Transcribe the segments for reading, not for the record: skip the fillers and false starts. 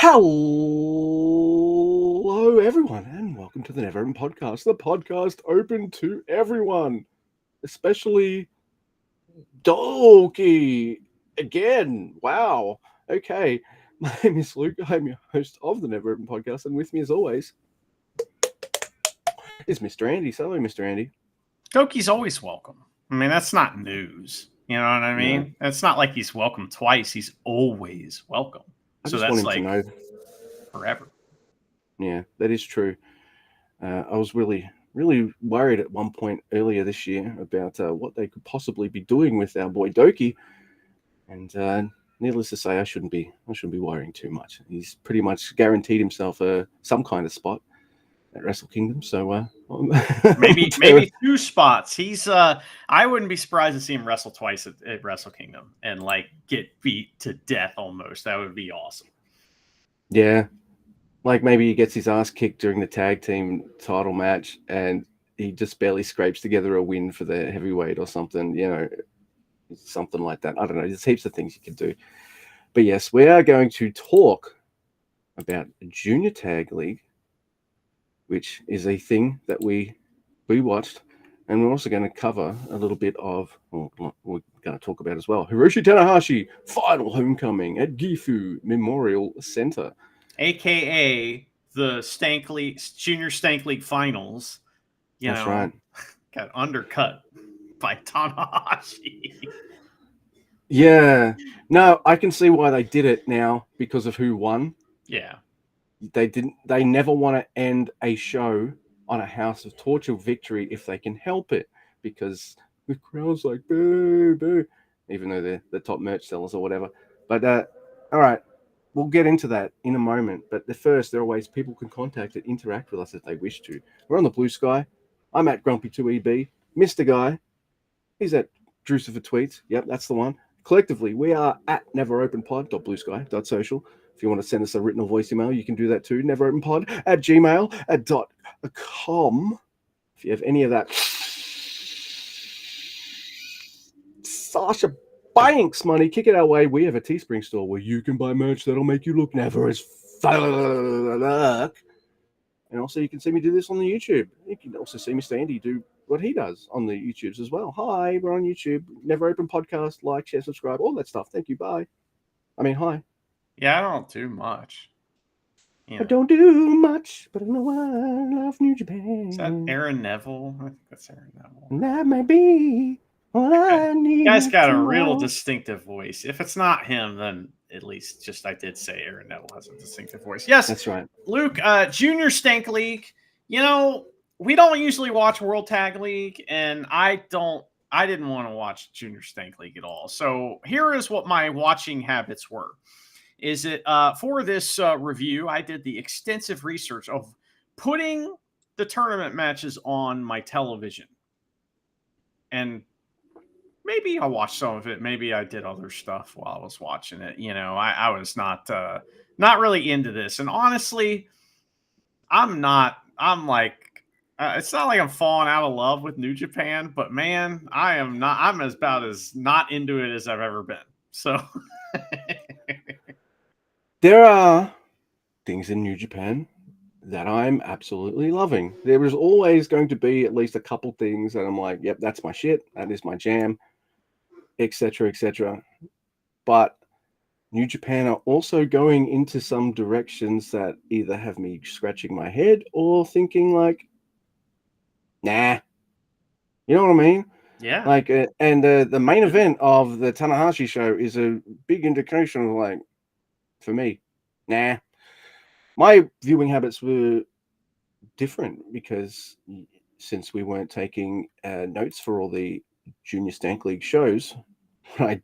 Hello, everyone, and welcome to the Never Open Podcast, the podcast open to everyone, especially Doki. Again, wow. Okay, my name is Luke. I'm your host of the Never Open Podcast, and with me, as always, is Mr. Andy. So, hello, Mr. Andy. Doki's always welcome. I mean, that's not news. You know what I mean? No. It's not like he's welcome twice. He's always welcome. I So just want that's him like to know. forever. Yeah, that is true. I was really worried at one point earlier this year about what they could possibly be doing with our boy Doki, and needless to say, I shouldn't be worrying too much. He's pretty much guaranteed himself some kind of spot at Wrestle Kingdom. So maybe two spots. He's I wouldn't be surprised to see him wrestle twice at Wrestle Kingdom and like get beat to death almost. That would be awesome. Yeah. Like maybe he gets his ass kicked during the tag team title match and he just barely scrapes together a win for the heavyweight or something, something like that. I don't know. There's heaps of things you can do. But yes, we are going to talk about Junior Tag League, which is a thing that we watched. And we're also going to cover a little bit of, we're going to talk about as well, Hiroshi Tanahashi final homecoming at Gifu Memorial Center. AKA the Junior Stank League Finals. That's right. Got undercut by Tahanashi. Yeah. No, I can see why they did it now because of who won. Yeah. They never want to end a show on a House of Torture victory if they can help it, because the crowd's like, boo, boo, even though they're the top merch sellers or whatever. But all right. We'll get into that in a moment, but first, there are ways people can contact and interact with us if they wish to. We're on the Blue Sky. I'm at Grumpy2EB. Mr. Guy, he's at Drucifer Tweets. Yep, that's the one. Collectively, we are at neveropenpod.bluesky.social. If you want to send us a written or voice email, you can do that too. neveropenpod@gmail.com. If you have any of that Sasha Banks money, kick it our way. We have a Teespring store where you can buy merch that'll make you look never as fuck. And also you can see me do this on the YouTube. You can also see Mr. Andy do what he does on the YouTubes as well. Hi, we're on YouTube. Never Open Podcast. Like, share, subscribe, all that stuff. Thank you. Bye. I mean, hi. Yeah, I don't do much. I don't do much, but I know I love New Japan. Is that Aaron Neville? I think that's Aaron Neville. And that might be all I need. You guys got a real distinctive voice. If it's not him, then at least just I did say Aaron Neville has a distinctive voice. Yes, that's right. Luke, Junior Stank League. We don't usually watch World Tag League, and I didn't want to watch Junior Stank League at all. So here is what my watching habits were. Is it for this review, I did the extensive research of putting the tournament matches on my television. And maybe I watched some of it. Maybe I did other stuff while I was watching it. I was not really into this. And honestly, it's not like I'm falling out of love with New Japan, but man, I'm about as not into it as I've ever been. So there are things in New Japan that I'm absolutely loving. There is always going to be at least a couple things that I'm like, yep, that's my shit. That is my jam, etc., etc. But New Japan are also going into some directions that either have me scratching my head or thinking like, nah. You know what I mean? Yeah. Like, and the main event of the Tanahashi show is a big indication of like, for me, nah. My viewing habits were different because since we weren't taking notes for all the Junior Stank League shows, I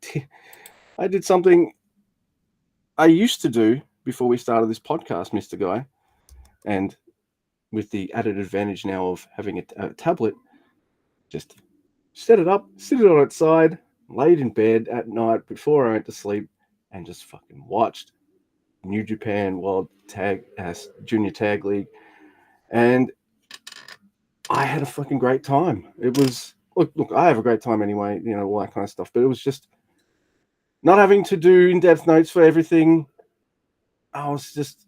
did something I used to do before we started this podcast, Mr. Guy, and with the added advantage now of having a tablet, just set it up, sit it on its side, laid in bed at night before I went to sleep, and just fucking watched New Japan World Junior Tag League, and I had a fucking great time. It was look, I have a great time anyway, all that kind of stuff. But it was just not having to do in-depth notes for everything. I was just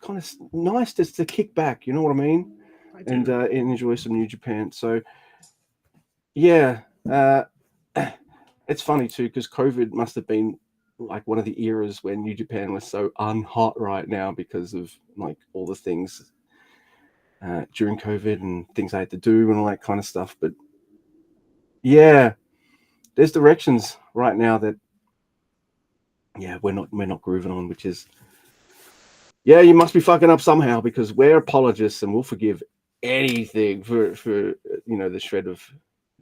kind of nice just to kick back. You know what I mean? I And do. enjoy some New Japan. So yeah, it's funny too because COVID must have been like one of the eras when New Japan was so unhot right now because of like all the things during COVID and things I had to do and all that kind of stuff. But yeah, there's directions right now that yeah we're not grooving on, which is yeah you must be fucking up somehow because we're apologists and we'll forgive anything for the shred of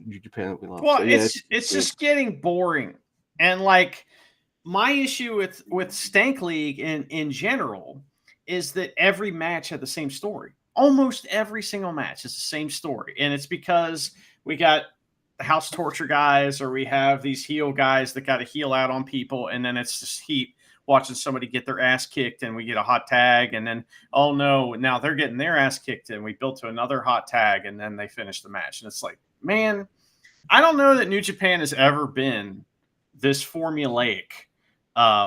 New Japan that we love. Well, So yeah, it's it's weird. just getting boring, and like my issue with Stank League in general is that every match had the same story. Almost every single match is the same story, and it's because we got the house torture guys, or we have these heel guys that got to heel out on people, and then it's just heat watching somebody get their ass kicked, and we get a hot tag, and then oh no, now they're getting their ass kicked, and we built to another hot tag, and then they finish the match, and it's like, man, I don't know that New Japan has ever been this formulaic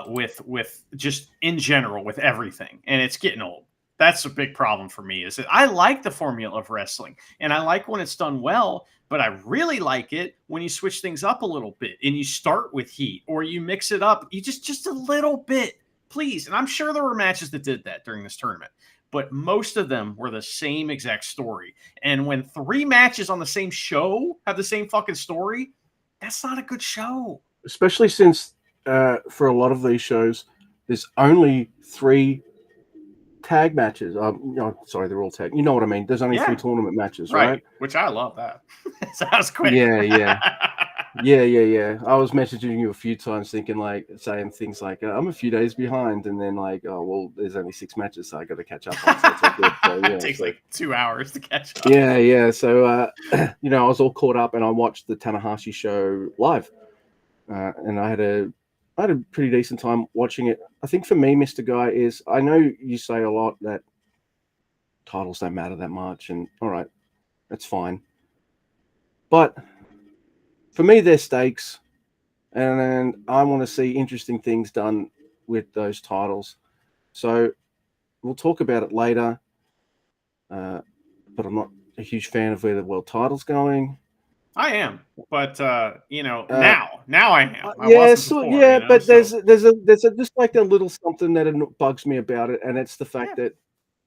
with just in general with everything, and it's getting old. That's a big problem for me. Is that I like the formula of wrestling, and I like when it's done well, but I really like it when you switch things up a little bit and you start with heat or you mix it up. You just a little bit, please. And I'm sure there were matches that did that during this tournament, but most of them were the same exact story. And when 3 matches on the same show have the same fucking story, that's not a good show. Especially since for a lot of these shows there's only 3 tag matches. Sorry, they're all tag. You know what I mean? There's only 3 Yeah, tournament matches, right. right? Which I love that. So that was quick. Yeah, yeah. Yeah. I was messaging you a few times, thinking like saying things like, "I'm a few days behind," and then like, "Oh well, there's only 6 matches, so I got to catch up on." So it's all good. So It yeah, takes so like 2 hours to catch up. yeah. So I was all caught up, and I watched the Tanahashi show live, and I had a pretty decent time watching it. I think for me, Mister Guy, is I know you say a lot that titles don't matter that much, and all right, that's fine, but for me, they're stakes, and I want to see interesting things done with those titles. So we'll talk about it later, but I'm not a huge fan of where the world title's going. I am, but Uh, now I am. I yeah, wasn't so before, yeah, but so there's a just like a little something that bugs me about it, and it's the yeah. fact that,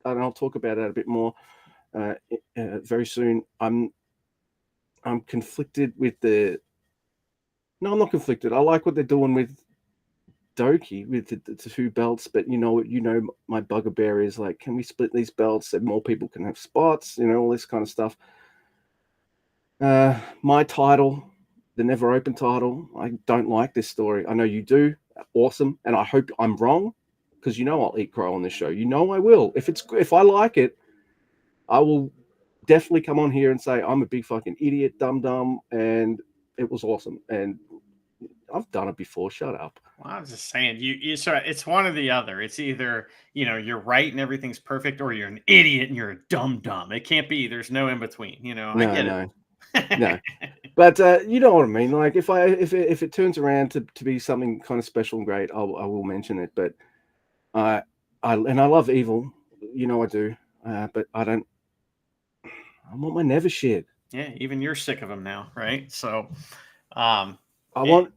and I'll talk about that a bit more very soon. I'm conflicted with the. No, I'm not conflicted. I like what they're doing with Doki with the 2 belts, but my bugbear is like, can we split these belts so more people can have spots? All this kind of stuff. My title, the Never Open title, I don't like this story. I know you do. Awesome, and I hope I'm wrong because I'll eat crow on this show. I will. If I like it, I will definitely come on here and say I'm a big fucking idiot, dumb, and it was awesome. And I've done it before. Shut up. Well, I was just saying, so it's one or the other. It's either you're right and everything's perfect, or you're an idiot and you're a dumb. It can't be. There's no in between. I No, get no, it. no. But you know what I mean. Like if it turns around to be something kind of special and great, I will mention it. But I love Evil. I do. But I don't. I want my Never shit. Yeah, even you're sick of them now, right? So, um, I it, want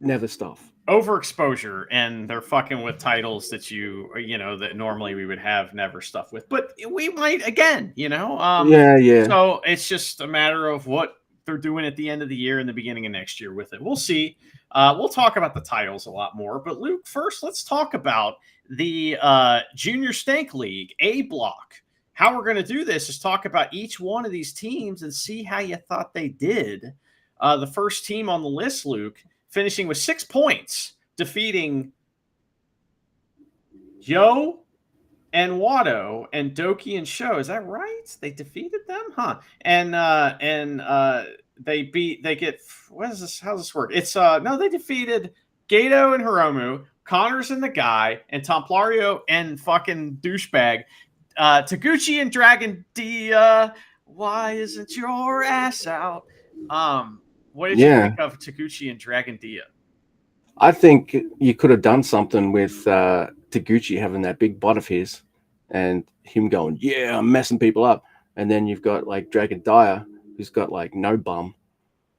Never stuff. overexposure, and they're fucking with titles that that normally we would have never stuff with, but we might again. Yeah. So it's just a matter of what they're doing at the end of the year and the beginning of next year with it. We'll see. We'll talk about the titles a lot more, but Luke, first let's talk about the Junior Stank League A block. How we're going to do this is talk about each one of these teams and see how you thought they did. The first team on the list, Luke, finishing with 6 points, defeating Yo and Watto and Doki and Sho. Is that right? They defeated them, huh? And they get, what is this? How does this work? It's no, they defeated Gato and Hiromu, Connors and the Guy, and Templario and fucking douchebag, Taguchi and Dragon Dia. Why isn't your ass out? What did you think of Taguchi and Dragon Dia? I think you could have done something with Taguchi having that big butt of his, and him going, "Yeah, I'm messing people up," and then you've got like Dragon Dyer, who's got like no bum,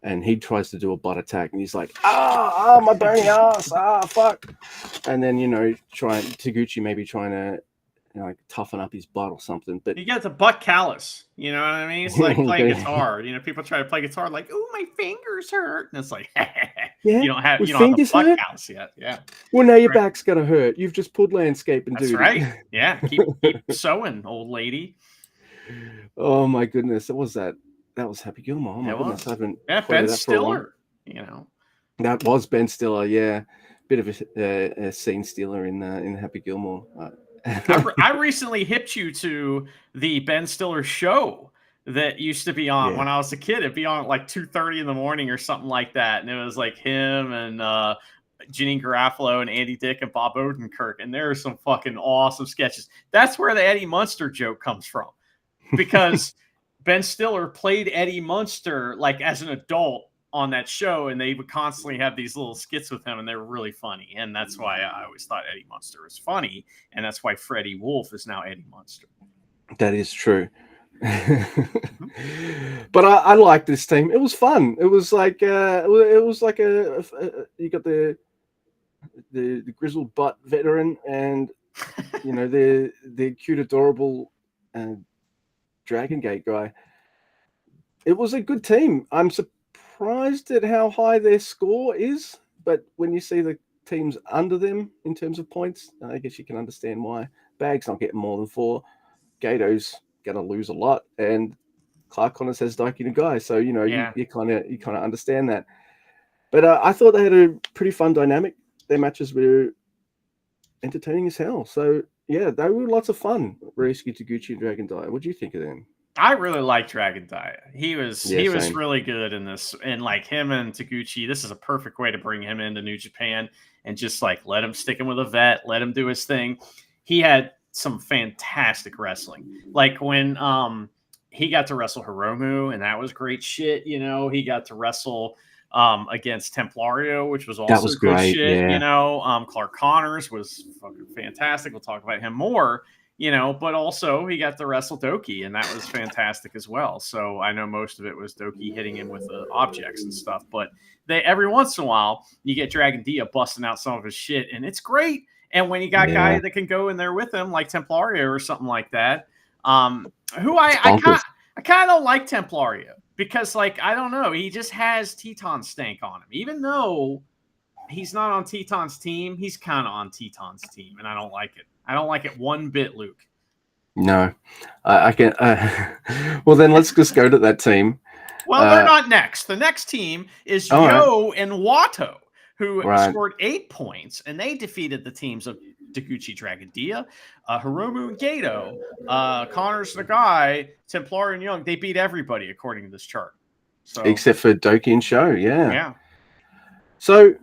and he tries to do a butt attack, and he's like, my bony ass, fuck," and then Taguchi maybe trying to like toughen up his butt or something, but He gets a butt callus. You know what I mean? It's like playing guitar. People try to play guitar like, "Ooh, my fingers hurt," and it's like, yeah, you don't have with the fingers butt hurt. callus yet. Yeah. Well, now your Right. back's gonna hurt. You've just pulled landscape and That's duty. right. Yeah. Keep sewing, old lady. Oh my goodness, what was that? That was Happy Gilmore. Oh my goodness, I haven't played Ben that for a while. Stiller. That was Ben Stiller, yeah. Bit of a scene stealer in Happy Gilmore. I recently hipped you to the Ben Stiller show that used to be on when I was a kid. It'd be on at like 2:30 in the morning or something like that, and it was like him and Janine Garofalo and Andy Dick and Bob Odenkirk, and there are some fucking awesome sketches. That's where the Eddie Munster joke comes from, because Ben Stiller played Eddie Munster like as an adult on that show, and they would constantly have these little skits with him, and they were really funny. And that's why I always thought Eddie Munster was funny, and that's why Freddie Wolf is now Eddie Munster. That is true. But I liked this team. It was fun. It was like you got the grizzled butt veteran, and the cute, adorable Dragon Gate guy. It was a good team. I'm surprised at how high their score is, but when you see the teams under them in terms of points, I guess you can understand why. Bag's not getting more than 4. Gato's gonna lose a lot, and Clark Connors has Daiki Nagai, so you kind of understand that. But I thought they had a pretty fun dynamic. Their matches were entertaining as hell. So yeah, they were lots of fun. Ryusuke Taguchi and Dragon Dyer. What do you think of them? I really like Dragon Dyer. He was Same. really good in this, and like him and Taguchi, this is a perfect way to bring him into New Japan and just like let him stick him with a vet, let him do his thing. He had some fantastic wrestling, like when he got to wrestle Hiromu, and that was great shit. He got to wrestle against Templario, which was also good great, shit. yeah. Clark Connors was fucking fantastic. We'll talk about him more. But also he got to wrestle Doki, and that was fantastic as well. So I know most of it was Doki hitting him with the objects and stuff, but every once in a while you get Dragon Dia busting out some of his shit, and it's great. And when you got guys that can go in there with him, like Templario or something like that, who I kind of like Templario, because like, I don't know, he just has Teton stank on him, even though he's not on Teton's team. He's kind of on Teton's team, and I don't like it. I don't like it one bit, Luke. No, I can. Well, then let's just go to that team. Well, they're not next. The next team is Yo and Wato, who scored 8 points, and they defeated the teams of Taguchi Dragon Dia, Hiromu and Gato, Connors Nagai, Templar and Young. They beat everybody according to this chart. So, except for Doki and Sho, yeah. Yeah. So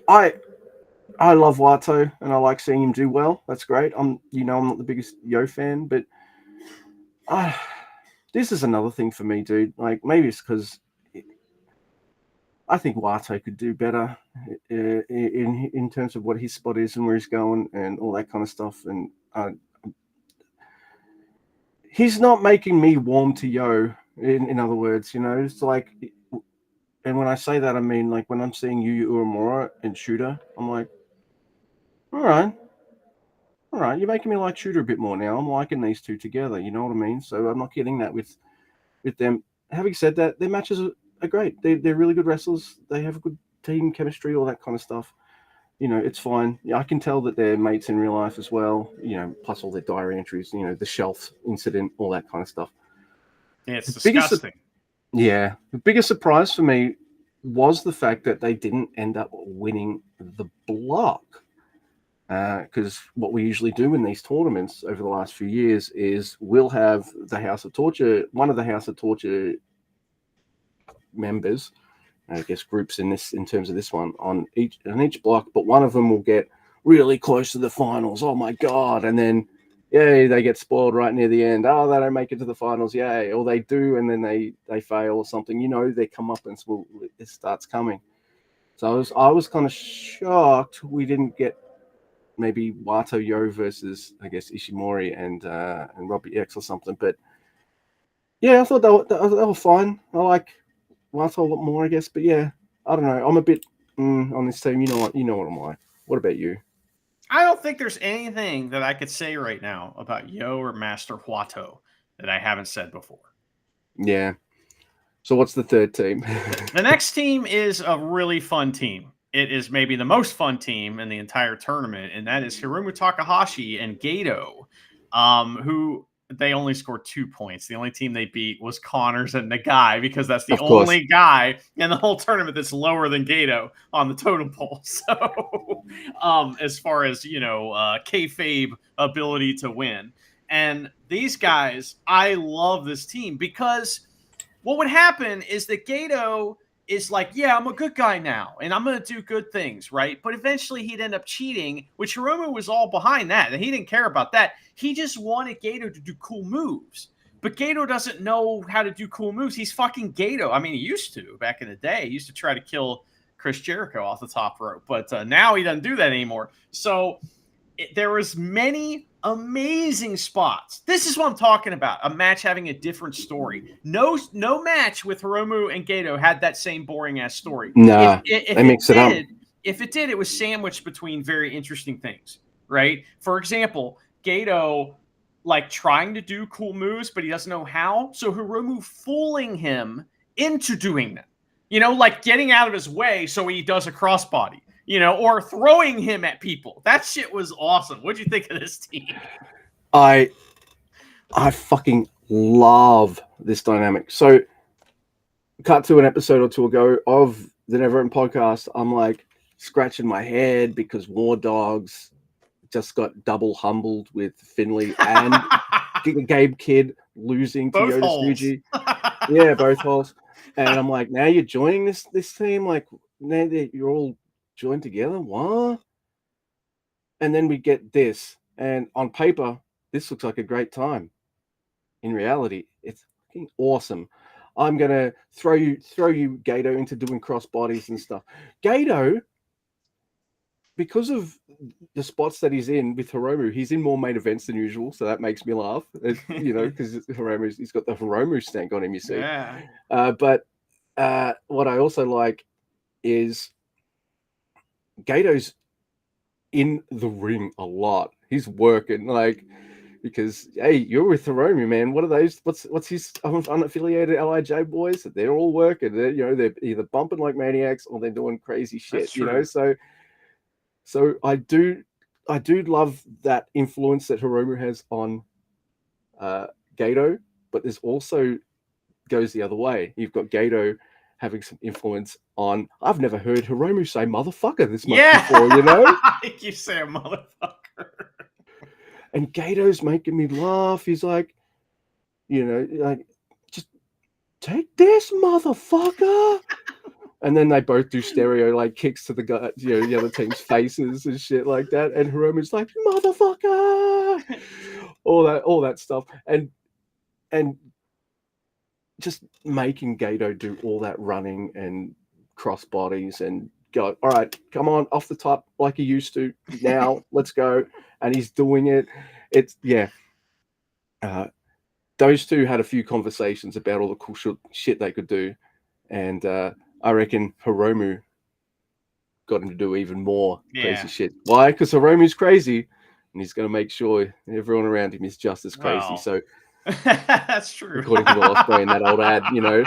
I love Wato, and I like seeing him do well. That's great. I'm not the biggest Yo fan, but this is another thing for me, dude. Like, maybe it's because I think Wato could do better in terms of what his spot is and where he's going and all that kind of stuff. And he's not making me warm to Yo. In other words, it's like, and when I say that, I mean like when I'm seeing Yu Uemura and Shooter, I'm like, all right, you're making me like Shooter a bit more now. I'm liking these two together. You know what I mean? So I'm not getting that with them. Having said that, their matches are great. They're really good wrestlers. They have a good team chemistry, all that kind of stuff. It's fine. Yeah, I can tell that they're mates in real life as well. Plus all their diary entries. The shelf incident, all that kind of stuff. Yeah, it's disgusting. The biggest surprise for me was the fact that they didn't end up winning the block. Because what we usually do in these tournaments over the last few years is we'll have the House of Torture, one of the House of Torture members, I guess groups in terms of this one, on each block, but one of them will get really close to the finals. Oh my God. And then, yay, they get spoiled right near the end. Oh, they don't make it to the finals. Yay. Or they do, and then they fail or something. Their comeuppance it starts coming. So I was kind of shocked we didn't get maybe Wato Yo versus, I guess, Ishimori and Robbie X or something. But yeah, I thought they were fine. I like Wato a lot more, I guess. But yeah, I don't know. I'm a bit on this team. You know what I'm like. What about you? I don't think there's anything that I could say right now about Yo or Master Huato that I haven't said before. Yeah. So what's the third team? The next team is a really fun team. It is maybe the most fun team in the entire tournament, and that is Hiromu Takahashi and Gato, who they only scored 2 points. The only team they beat was Connors and Nagai because that's the Of course. only guy in the whole tournament that's lower than Gato on the totem pole. So, as far as kayfabe ability to win, and these guys, I love this team because what would happen is that Gato is like, yeah, I'm a good guy now, and I'm going to do good things, right? But eventually he'd end up cheating, which Hiromu was all behind that, and he didn't care about that. He just wanted Gato to do cool moves. But Gato doesn't know how to do cool moves. He's fucking Gato. I mean, he used to back in the day. He used to try to kill Chris Jericho off the top rope, but now he doesn't do that anymore. So there was many amazing spots. This is what I'm talking about. A match having a different story. No match with Hiromu and Gato had that same boring ass story. Nah, If they mix it up. If it did, it was sandwiched between very interesting things, right? For example, Gato like trying to do cool moves, but he doesn't know how. So Hiromu fooling him into doing them. Like getting out of his way so he does a crossbody. Or throwing him at people. That shit was awesome. What'd you think of this team? I fucking love this dynamic. So, cut to an episode or two ago of the Never End podcast. I'm like scratching my head because War Dogs just got double humbled with Finley and Gabe Kidd losing to Both Yoda holes. Tsuji. Yeah, both holes. And I'm like, now you're joining this team. Like, now that you're all joined together, what? And then we get this, and on paper, this looks like a great time. In reality, it's fucking awesome. I'm gonna throw you, Gato, into doing cross bodies and stuff. Gato, because of the spots that he's in with Hiromu, he's in more main events than usual, so that makes me laugh. Because he's got the Hiromu stank on him, you see. Yeah. But what I also like is Gato's in the ring a lot. He's working because hey, you're with Hiromu, man. What are those? What's his unaffiliated LIJ boys? They're all working. They're either bumping like maniacs or they're doing crazy shit. That's true. So I do love that influence that Hiromu has on Gato, but there's also goes the other way. You've got Gato having some influence on. I've never heard Hiromu say motherfucker this much before, I keep saying motherfucker. And Gato's making me laugh. He's like, just take this, motherfucker. And then they both do stereo like kicks to the guy, the other team's faces and shit like that. And Hiromu's like, motherfucker, all that stuff, and just making Gato do all that running and cross bodies and go, all right, come on, off the top like he used to. Now let's go. And he's doing it. It's those two had a few conversations about all the cool shit they could do, and I reckon Hiromu got him to do even more crazy shit. Why? Because Hiromu's crazy, and he's going to make sure everyone around him is just as crazy. Well, so that's true. According to Will Ospreay in that old ad,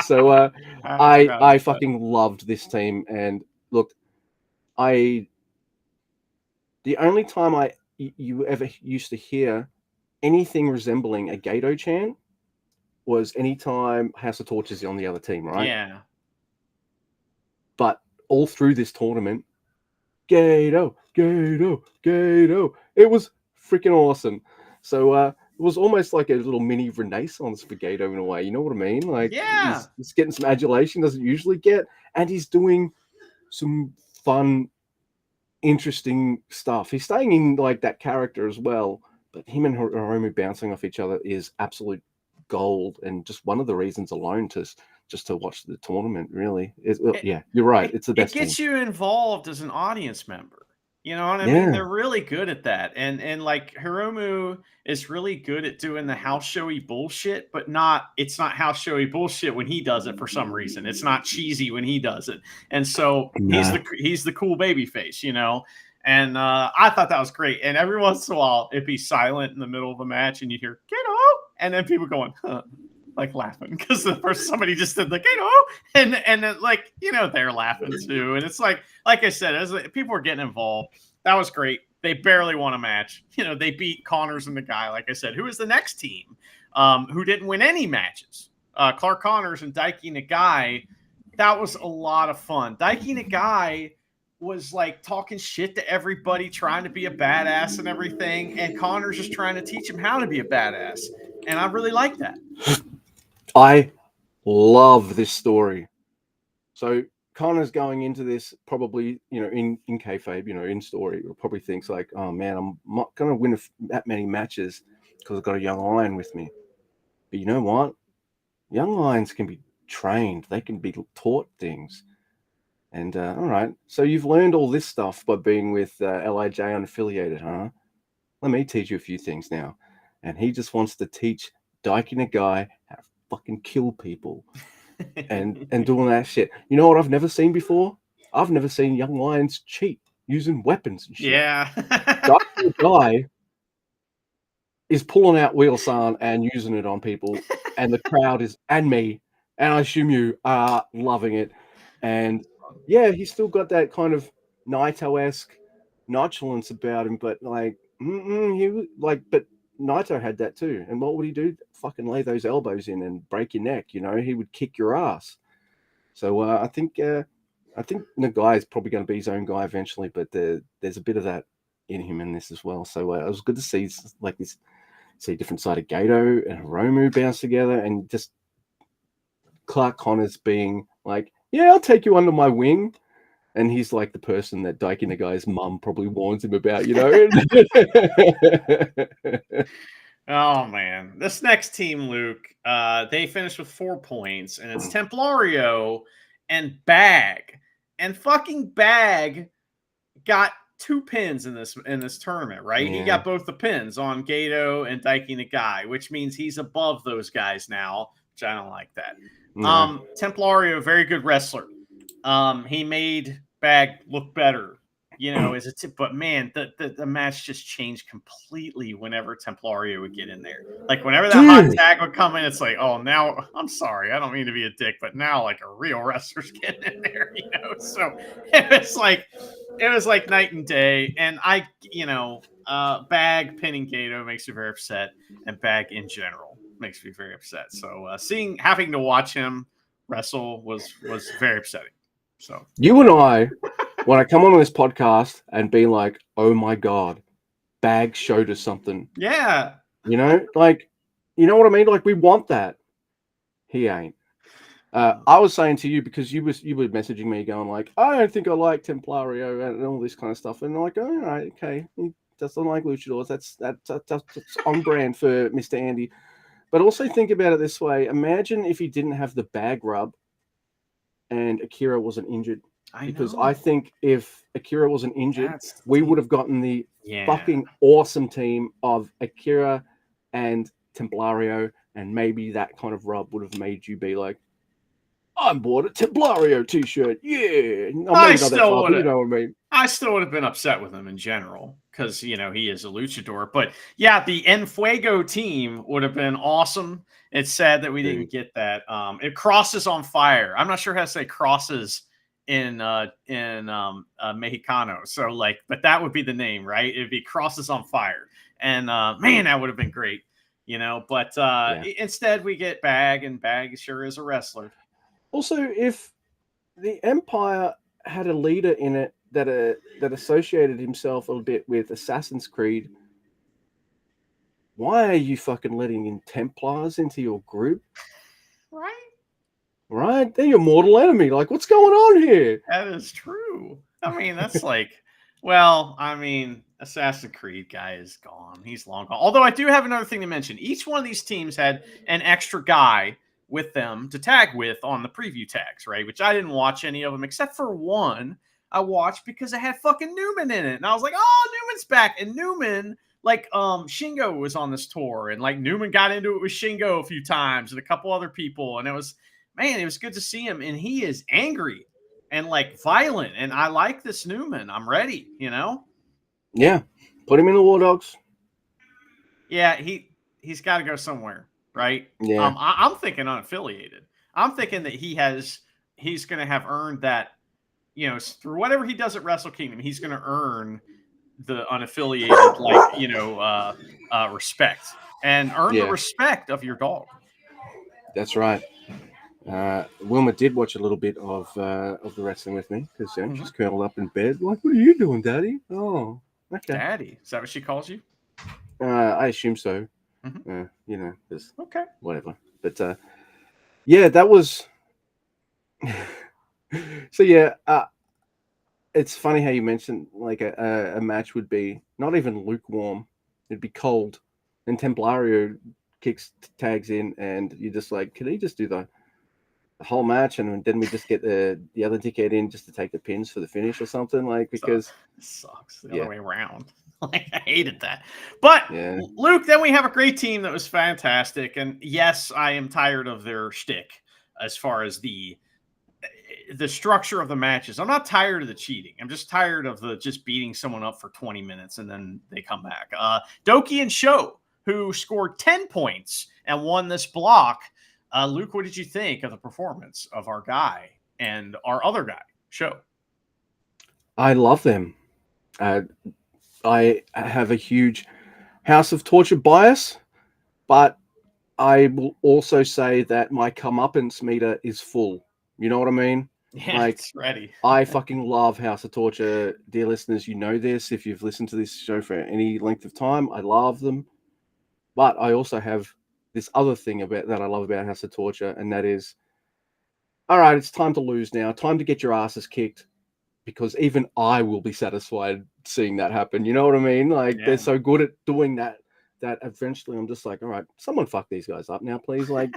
So I fucking loved this team, and look, the only time you ever used to hear anything resembling a Gato chant was anytime House of Torch is on the other team, right? Yeah. But all through this tournament, Gato, Gato, Gato. It was freaking awesome. So it was almost like a little mini renaissance for Gato in a way. You know what I mean? Like, he's getting some adulation doesn't usually get, and he's doing some fun, interesting stuff. He's staying in like that character as well. But him and Hiromu bouncing off each other is absolute gold, and just one of the reasons alone to just to watch the tournament. Really, yeah, you're right. It's the It best gets team. you involved as an audience member. You know what I mean? Yeah, They're really good at that. And like Hiromu is really good at doing the house showy bullshit, but it's not house showy bullshit when he does it for some reason. It's not cheesy when he does it. And so no, he's the cool baby face, you know. And I thought that was great. And every once in a while it'd be silent in the middle of a match and you'd hear Kato, and then people going, huh, like laughing because the first somebody just did the Kato, and then, like, you know, they're laughing too. And it's like I said, as people were getting involved, that was great. They barely won a match. You know, they beat Connors and the guy, like I said, who is the next team, who didn't win any matches. Clark Connors and Daiki Nagai. That was a lot of fun. Daiki Nagai was like talking shit to everybody, trying to be a badass and everything, and Connors just trying to teach him how to be a badass. And I really like that. I love this story. So Connor's going into this probably, you know, in kayfabe, you know, in story, probably thinks like, oh man, I'm not going to win that many matches because I've got a young lion with me. But you know what? Young lions can be trained. They can be taught things. And all right, so you've learned all this stuff by being with LIJ unaffiliated, huh? Let me teach you a few things now. And he just wants to teach Daiki Nagai how to fucking kill people and doing that shit. You know what I've never seen before? I've never seen young lions cheat using weapons and shit. Yeah. Daiki Nagai is pulling out Wheel-san and using it on people, and the crowd is, and me, and I assume you are loving it. And yeah, he's still got that kind of Naito-esque nonchalance about him, but like, but Naito had that too. And what would he do? Fucking lay those elbows in and break your neck. You know, he would kick your ass. So I think Nagai is probably going to be his own guy eventually, but there's a bit of that in him in this as well. So it was good to see like this, see a different side of Gato and Hiromu bounce together, and just Clark Connors being like, yeah, I'll take you under my wing. And he's like the person that Daiki Nagai's mum probably warns him about, you know? Oh man, this next team, Luke, they finished with 4 points, and it's Templario and Bag, and fucking Bag got 2 pins in this tournament, right? Yeah. He got both the pins on Gato and Daiki Nagai, which means he's above those guys now, which I don't like that. No. Templario, very good wrestler. He made Bag look better, you know, as a tip. But man, the match just changed completely whenever Templario would get in there. Like whenever that hot tag would come in, it's like, oh, now I'm sorry, I don't mean to be a dick, but now like a real wrestler's getting in there, you know. So it was like night and day. And Bag pinning Gato makes me very upset, and Bag in general makes me very upset. So having to watch him wrestle was very upsetting. So you and I, when I come on this podcast and be like, oh my God, Bag showed us something. Yeah. You know, like, you know what I mean? Like, we want that. He ain't. I was saying to you, because you were messaging me going like, I don't think I like Templario and all this kind of stuff. And I'm like, oh, all right, okay. He doesn't like luchadors. That's on brand for Mr. Andy. But also think about it this way. Imagine if he didn't have the bag rub and Akira wasn't injured. I think if Akira wasn't injured, we would have gotten the fucking awesome team of Akira and Templario, and maybe that kind of rub would have made you be like, I bought a Templario t-shirt. Yeah. I still would have, you know what I mean? I still would have been upset with him in general because, you know, he is a luchador. But yeah, the En Fuego team would have been awesome. It's sad that we didn't get that. It crosses on fire. I'm not sure how to say crosses in Mexicano. So like, but that would be the name, right? It'd be crosses on fire. And man, that would have been great, you know. But instead we get Bag, and Bag sure is a wrestler. Also, if the Empire had a leader in it that associated himself a little bit with Assassin's Creed, why are you fucking letting in Templars into your group? Right? They're your mortal enemy. Like, what's going on here? That is true. I mean, that's like, well, I mean, Assassin's Creed guy is gone. He's long gone. Although I do have another thing to mention. Each one of these teams had an extra guy with them to tag with on the preview tags, right? Which I didn't watch any of them except for one I watched because it had fucking Newman in it. And I was like, oh, Newman's back. And Newman, like, Shingo was on this tour, and like Newman got into it with Shingo a few times and a couple other people. And it was, man, it was good to see him. And he is angry and like violent. And I like this Newman. I'm ready, you know? Yeah. Put him in the War Dogs. Yeah, he's got to go somewhere, right? Yeah. I'm thinking unaffiliated. I'm thinking that he's going to have earned that, you know, through whatever he does at Wrestle Kingdom, he's going to earn the unaffiliated, like, you know, respect and earn the respect of your dog. That's right. Wilma did watch a little bit of the wrestling with me because she's curled up in bed. Like, what are you doing, Daddy? Oh, okay. Daddy, is that what she calls you? I assume so. Mm-hmm. You know, just okay, whatever. But yeah, that was. So yeah, it's funny how you mentioned like a match would be not even lukewarm; it'd be cold, and Templario tags in, and you're just like, can he just do the whole match, and then we just get the other dickhead in just to take the pins for the finish or something, like, because it sucks the other way around. Like, I hated that. But Luke, then we have a great team that was fantastic, and yes, I am tired of their shtick as far as the structure of the matches. I'm not tired of the cheating. I'm just tired of the just beating someone up for 20 minutes and then they come back. Doki and Sho, who scored 10 points and won this block. Luke, what did you think of the performance of our guy and our other guy, Sho? I love them. I have a huge House of Torture bias, but I will also say that my comeuppance meter is full. You know what I mean? Yeah, like, it's ready. I fucking love House of Torture. Dear listeners, you know this. If you've listened to this show for any length of time, I love them. But I also have this other thing that I love about House of Torture, and that is, all right, it's time to lose now. Time to get your asses kicked, because even I will be satisfied seeing that happen. You know what I mean? Like, they're so good at doing that eventually I'm just like, all right, someone fuck these guys up now, please. Like,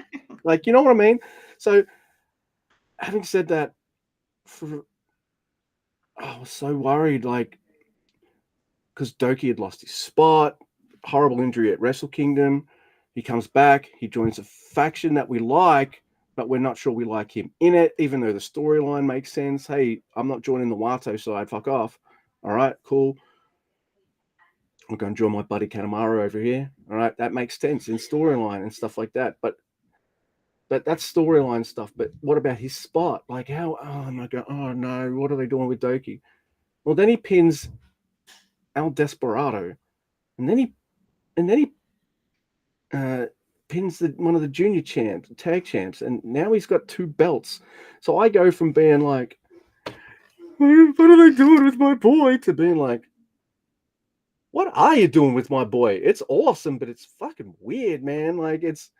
you know what I mean? So, having said that, I was so worried, like, because Doki had lost his spot, horrible injury at Wrestle Kingdom. He comes back, he joins a faction that we like, but we're not sure we like him in it, even though the storyline makes sense. Hey, I'm not joining the Wato side, fuck off. All right, cool. I'm going to join my buddy Kanemaru over here. All right, that makes sense in storyline and stuff like that. But that's storyline stuff. But what about his spot? Like, how? Oh my god! Oh no! What are they doing with Doki? Well, then he pins El Desperado, and then he pins one of the junior tag champs, and now he's got 2 belts. So I go from being like, what are they doing with my boy, to being like, what are you doing with my boy? It's awesome, but it's fucking weird, man. Like, it's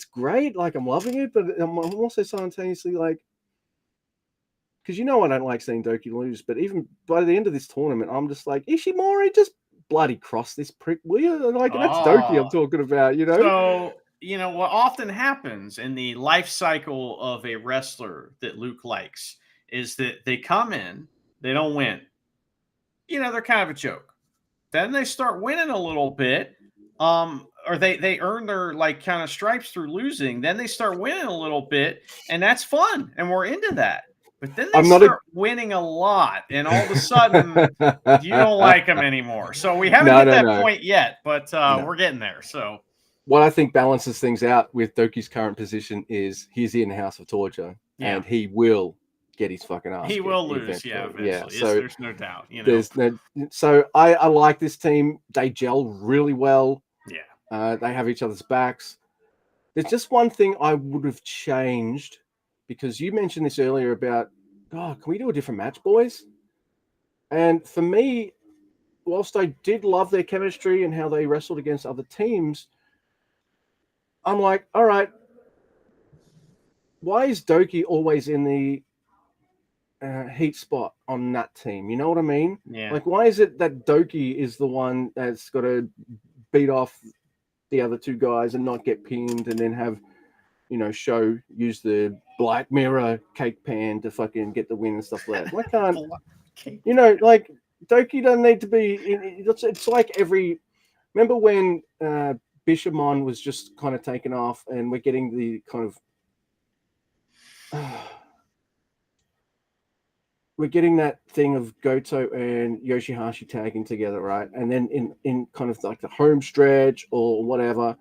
great. Like, I'm loving it, but I'm also simultaneously like, because you know I don't like seeing Doki lose, but even by the end of this tournament, I'm just like, Ishimori, just bloody cross this prick, will you? Like, that's Doki I'm talking about, you know? So, you know, what often happens in the life cycle of a wrestler that Luke likes is that they come in, they don't win. You know, they're kind of a joke. Then they start winning a little bit, or they earn their like kind of stripes through losing. Then they start winning a little bit, and that's fun, and we're into that. But then they start winning a lot, and all of a sudden you don't like them anymore. So we haven't hit that point yet, but we're getting there. So what I think balances things out with Doki's current position is he's in House of Torture, and he will get his fucking ass. He will lose, eventually. So there's no doubt. You know, so I like this team. They gel really well. Yeah, they have each other's backs. There's just one thing I would have changed, because you mentioned this earlier about, can we do a different match, boys? And for me, whilst I did love their chemistry and how they wrestled against other teams, I'm like, all right, why is Doki always in the heat spot on that team? You know what I mean? Yeah. Like, why is it that Doki is the one that's got to beat off the other 2 guys and not get pinned, and then have Show use the Black Mirror cake pan to fucking get the win and stuff like that. Why can't Okay. like Doki doesn't need to be? It's like every. Remember when Bishamon was just kind of taken off, and we're getting the kind of. We're getting that thing of Goto and Yoshihashi tagging together, right? And then in kind of like the home stretch or whatever,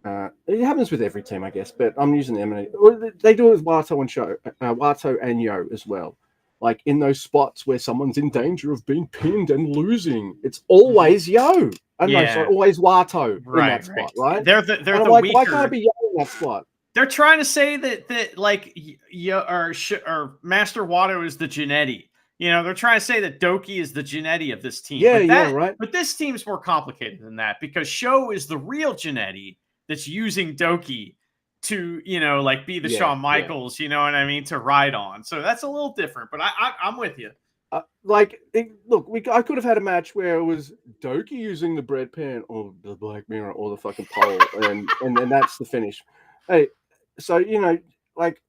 it happens with every team, I guess. But I'm using them. They do it with Wato and Wato and Yo as well. Like in those spots where someone's in danger of being pinned and losing, it's always Yo. And no, sorry, always Wato in that spot, right? They're And the I'm like, weaker. why can't I be Yo in that spot? They're trying to say that like or Master Watto is the Genetti. They're trying to say that Doki is the Genetti of this team. Yeah, right. But this team's more complicated than that because Sho is the real Genetti that's using Doki to like be the Shawn Michaels. You know what I mean, to ride on. So that's a little different. But I'm with you. I could have had a match where it was Doki using the bread pan or the Black Mirror or the fucking pole, and then that's the finish. Hey, so like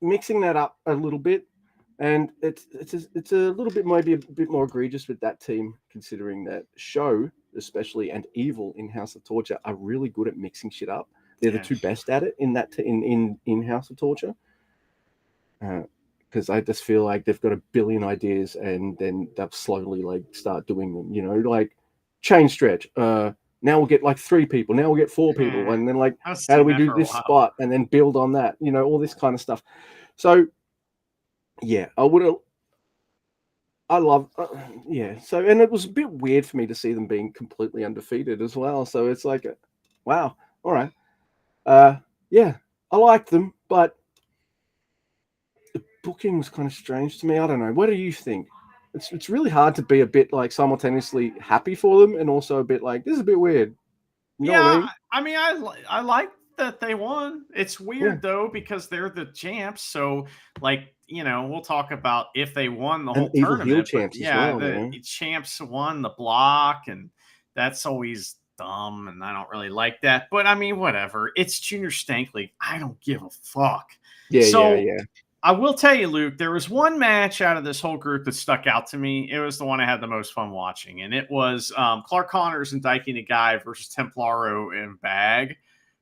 mixing that up a little bit, and it's a little bit maybe a bit more egregious with that team, considering that Show especially and Evil in House of Torture are really good at mixing shit up. They're the two best at it in that in House of Torture. Because I just feel like they've got a billion ideas and then they'll slowly like start doing them, like chain stretch. Now we'll get like 3 people, now we'll get 4 people, and then like how do we do this spot and then build on that, all this kind of stuff. So yeah, I love so, and it was a bit weird for me to see them being completely undefeated as well. So it's like, wow, all right. Yeah, I liked them, but booking was kind of strange to me. I don't know. What do you think? It's really hard to be a bit like simultaneously happy for them and also a bit like, this is a bit weird. You know what I mean? I like that they won. It's weird though because they're the champs. So like we'll talk about if they won the whole tournament. Heel champs as well. The champs won the block, and that's always dumb, and I don't really like that. But I mean, whatever. It's Junior Stank League. I don't give a fuck. Yeah. I will tell you, Luke, there was one match out of this whole group that stuck out to me. It was the one I had the most fun watching, and it was Clark Connors and Daiki Nagai versus Templaro and Bag,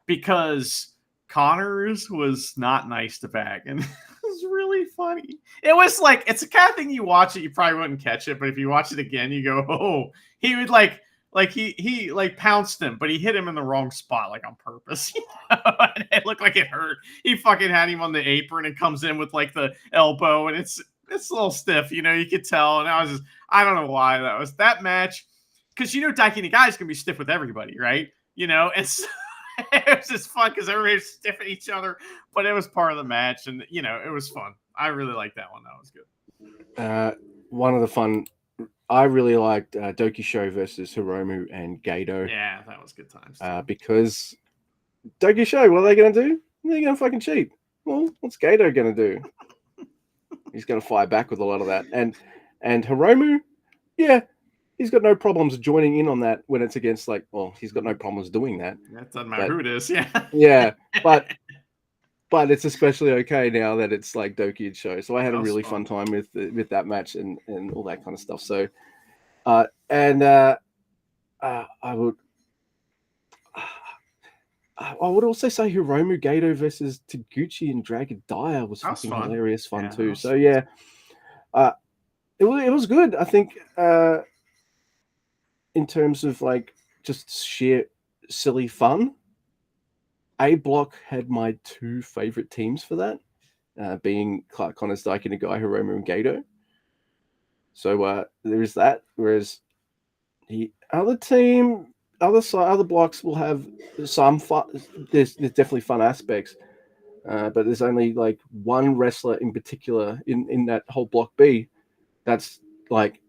because Connors was not nice to Bag, and it was really funny. It was like, it's the kind of thing you watch it, you probably wouldn't catch it, but if you watch it again, you go, oh, he would like he like pounced him, but he hit him in the wrong spot, like on purpose. And it looked like it hurt. He fucking had him on the apron and comes in with like the elbow, and it's a little stiff, you could tell. And I don't know why that match, because Daiki Nagai's gonna be stiff with everybody, right? And so, it was just fun because everybody was stiff at each other, but it was part of the match, and it was fun. I really liked that one. That was good. One of the fun. I really liked Doki Show versus Hiromu and Gato. Yeah, that was good times. Because Doki Show, what are they going to do? They're going to fucking cheat. Well, what's Gato going to do? He's going to fire back with a lot of that. And Hiromu, yeah, he's got no problems joining in on that when it's against he's got no problems doing that. That doesn't matter who it is, yeah. Yeah, but it's especially okay now that it's like Doki and Show. So I had a really fun time with that match and all that kind of stuff. So, I would also say Hiromu Gato versus Taguchi and Dragon Dyer was fucking hilarious fun too. So yeah, it was good. I think in terms of like just sheer silly fun. A Block had my 2 favorite teams for that, being Clark Connors, Daiki Nagai, Hiromu, and Gato. So there is that. Whereas the other team, other blocks will have some fun. There's definitely fun aspects, but there's only like one wrestler in particular in that whole block B that's like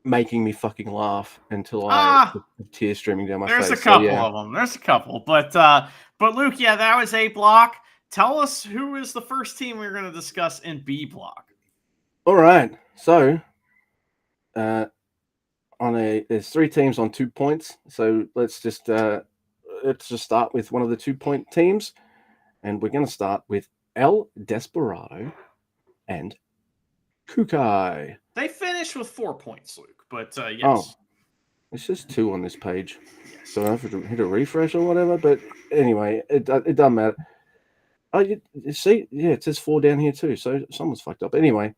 making me fucking laugh until tears streaming down my face. There's a couple of them. There's a couple, but Luke, yeah, that was A Block. Tell us who is the first team we're going to discuss in B Block. All right, so there's 3 teams on 2 points. So let's just let's just start with one of the 2-point teams, and we're going to start with El Desperado and Kukai. They finished with 4 points, Luke. But Oh, yes, it's just 2 on this page, yes. so I have to hit a refresh or whatever. But anyway, it doesn't matter. Oh, you see, yeah, it says 4 down here too, so someone's fucked up. Anyway,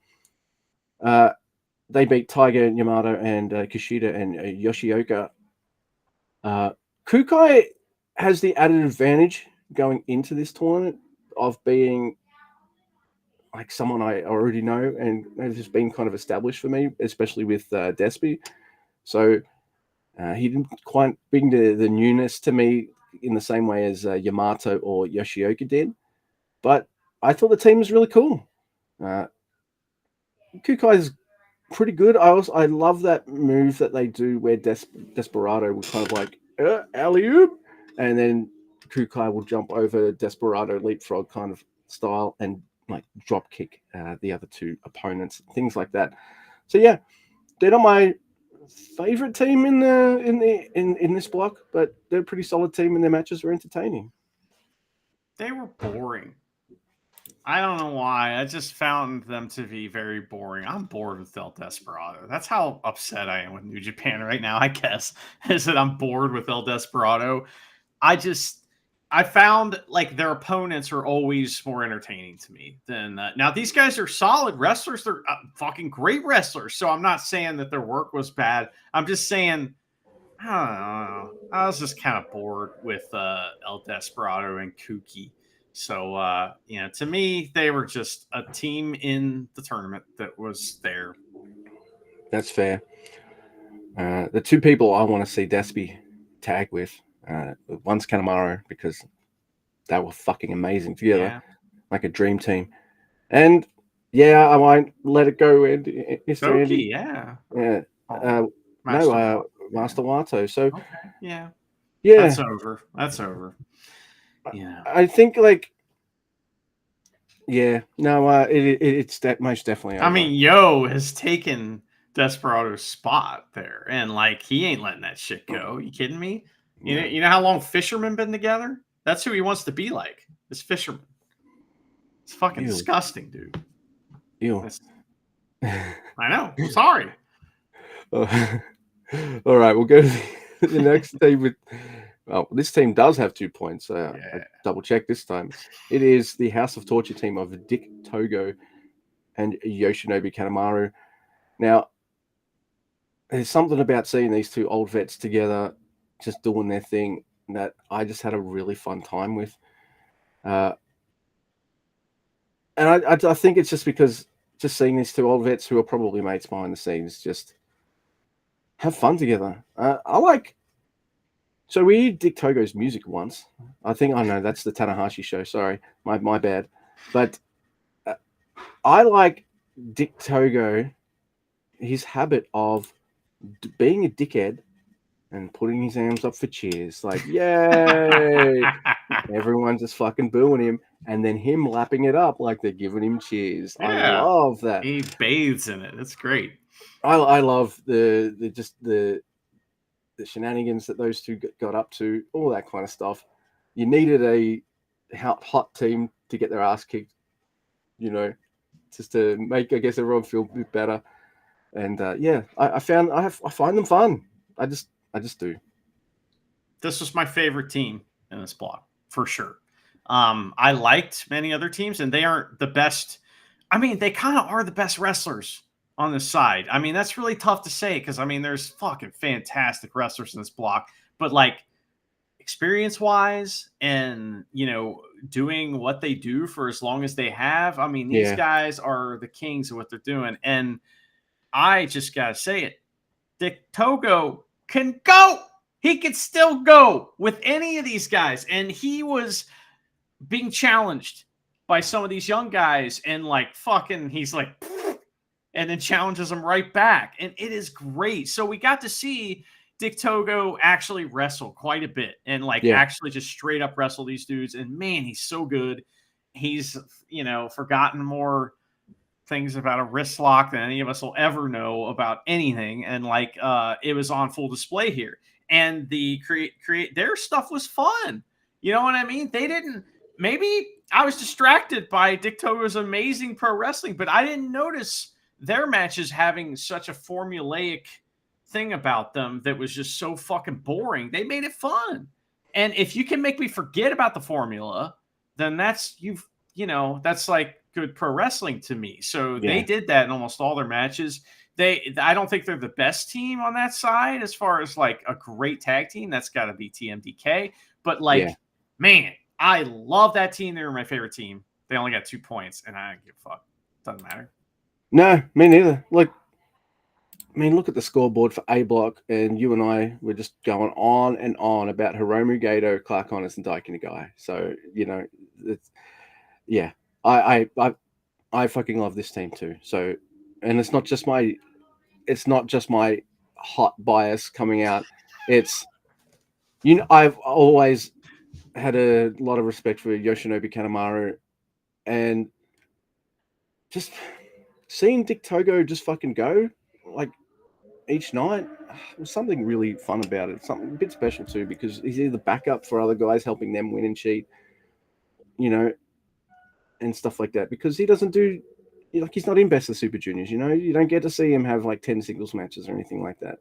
they beat Tiger, Yamato, and Kushida and Yoshioka. Kukai has the added advantage going into this tournament of being like someone I already know and has just been kind of established for me, especially with Despy. So he didn't quite bring the newness to me in the same way as Yamato or Yoshioka did. But I thought the team was really cool. Kukai's pretty good. I love that move that they do where Desperado will kind of like alley oop, and then Kukai will jump over Desperado leapfrog kind of style and like drop kick the other 2 opponents, things like that. So yeah, they're not my favorite team in this block, but they're a pretty solid team and their matches were entertaining. They were boring. I don't know why. I just found them to be very boring. I'm bored with El Desperado. That's how upset I am with New Japan right now, I guess, is that I'm bored with El Desperado. I found like their opponents are always more entertaining to me than now. These guys are solid wrestlers. They're fucking great wrestlers. So I'm not saying that their work was bad. I'm just saying, I don't know. I was just kind of bored with El Desperado and Kuki. So, to me, they were just a team in the tournament that was there. That's fair. The 2 people I want to see Despy tag with, one's Kanemaru because they were fucking amazing together, Yeah. like a dream team. And yeah, I won't let it go, Mr. Andy. Yeah. Yeah. Oh, Master Wato. So okay. Yeah. That's yeah, over. That's over. Yeah. I think like yeah, no, it's most definitely I over. mean, Yo has taken Desperado's spot there, and like he ain't letting that shit go. You kidding me? You know how long Fisherman been together? That's who he wants to be like. This Fisherman. It's fucking Ew. disgusting, dude. Ew. I know. Sorry. All right, we'll go to the next team with. Oh, this team does have 2 points. I double checked this time. It is the House of Torture team of Dick Togo and Yoshinobu Kanemaru. Now, there's something about seeing these 2 old vets together, just doing their thing, that I just had a really fun time with. And I think it's just because just seeing these 2 old vets who are probably mates behind the scenes just have fun together. I like. So we heard Dick Togo's music once. I think I know that's the Tanahashi show. Sorry, my bad. But I like Dick Togo, his habit of being a dickhead and putting his arms up for cheers, like yay! Everyone's just fucking booing him, and then him lapping it up like they're giving him cheers. Yeah. I love that. He bathes in it. It's great. I love the shenanigans that those 2 got up to, all that kind of stuff. You needed a hot team to get their ass kicked, just to make, I guess, everyone feel a bit better. And yeah, I find them fun. I just do. This was my favorite team in this block for sure. I liked many other teams, and they aren't the best. I mean, they kind of are the best wrestlers on this side. I mean, that's really tough to say because I mean, there's fucking fantastic wrestlers in this block, but like experience wise and doing what they do for as long as they have, I mean, these guys are the kings of what they're doing. And I just gotta say it, Dick Togo can go. He could still go with any of these guys, and he was being challenged by some of these young guys, and like fucking he's like and then challenges them right back, and it is great. So we got to see Dick Togo actually wrestle quite a bit and actually just straight up wrestle these dudes, and man, he's so good. He's forgotten more things about a wrist lock than any of us will ever know about anything, and it was on full display here. and the create their stuff was fun. You know what I mean? They didn't. Maybe I was distracted by Dick Togo's amazing pro wrestling, but I didn't notice their matches having such a formulaic thing about them that was just so fucking boring. They made it fun. And if you can make me forget about the formula, then that's that's like good pro wrestling to me. So they did that in almost all their matches. I don't think they're the best team on that side as far as like a great tag team. That's got to be TMDK. But like, man, I love that team. They were my favorite team. They only got 2 points, and I don't give a fuck. Doesn't matter. No, me neither. Like, I mean, look at the scoreboard for A block, and you and I were just going on and on about Hiromu Gato, Clark Connors, and Daiki Nagai. So it's I fucking love this team too. So, and it's not just my hot bias coming out. It's I've always had a lot of respect for Yoshinobu Kanemaru, and just seeing Dick Togo just fucking go like each night was something really fun about it. Something a bit special too, because he's either backup for other guys helping them win and cheat, and stuff like that. Because he doesn't do he's not in Best of Super Juniors. You don't get to see him have like 10 singles matches or anything like that.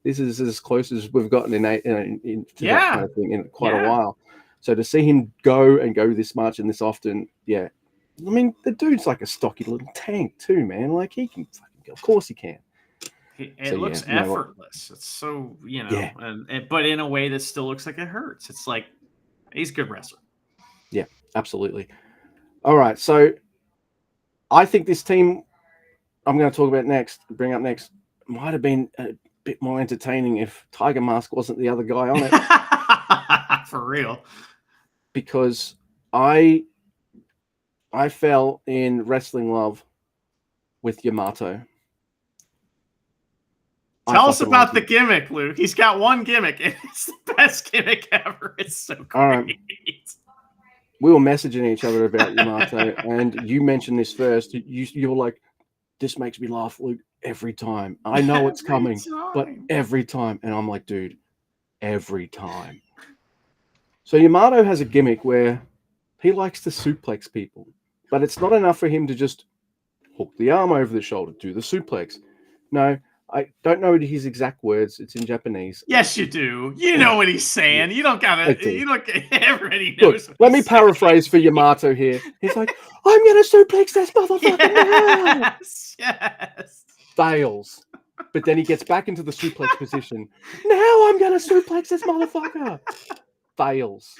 This is as close as we've gotten to that kind of thing in quite a while. So to see him go this much and this often, I mean, the dude's like a stocky little tank too, man. Like he can fucking go. Of course he can. It looks effortless. It's so, but in a way that still looks like it hurts. It's like he's a good wrestler. Yeah, absolutely. All right, so I think this team I'm going to bring up next, might have been a bit more entertaining if Tiger Mask wasn't the other guy on it. For real. Because I fell in wrestling love with Yamato. Tell us about the gimmick, Luke. He's got one gimmick, and it's the best gimmick ever. It's so great. We were messaging each other about Yamato, and you mentioned this first. You were like, "This makes me laugh, Luke, every time. I know it's coming, but every time." And I'm like, "Dude, every time." So Yamato has a gimmick where he likes to suplex people, but it's not enough for him to just hook the arm over the shoulder, do the suplex. No, I don't know his exact words. It's in Japanese. Yes, you do. You know what he's saying. You don't gotta. You don't. Everybody knows. Look, let me paraphrase for Yamato here. He's like, "I'm gonna suplex this motherfucker." Yes. Fails, but then he gets back into the suplex position. Now I'm gonna suplex this motherfucker. Fails.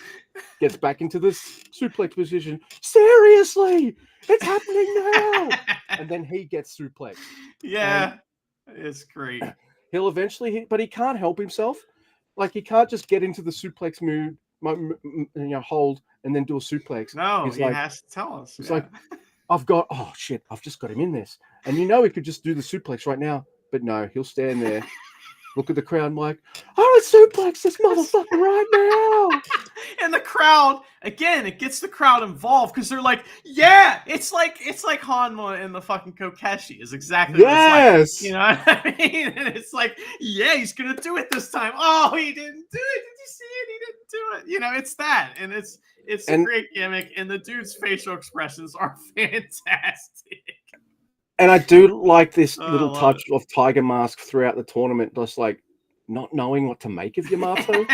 Gets back into the suplex position. Seriously, it's happening now. And then he gets suplexed. Yeah. It's great. He'll eventually but he can't help himself. Like, he can't just get into the suplex mood, hold, and then do a suplex. No, he has to tell us. It's like, I've just got him in this. And he could just do the suplex right now. But no, he'll stand there, look at the crowd and like, I would suplex this motherfucker right now. And the crowd, again, it gets the crowd involved because they're like, yeah, it's like Hanma and the fucking Kokeshi is exactly what it's like. You know what I mean? And it's like, yeah, he's gonna do it this time. Oh, he didn't do it. Did you see it? He didn't do it. It's that. And it's a great gimmick, and the dude's facial expressions are fantastic. And I do like this little touch of Tiger Mask throughout the tournament, just like not knowing what to make of Yamato,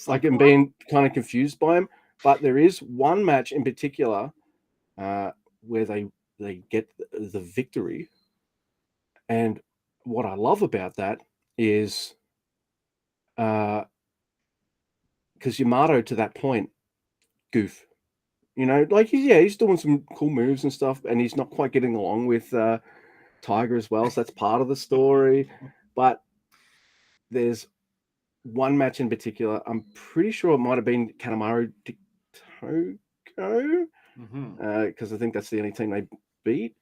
like and being kind of confused by him. But there is one match in particular where they get the victory, and what I love about that is because Yamato to that point, goof. He's doing some cool moves and stuff, and he's not quite getting along with Tiger as well. So that's part of the story. But there's one match in particular. I'm pretty sure it might have been Kanemaru Togo, because I think that's the only team they beat.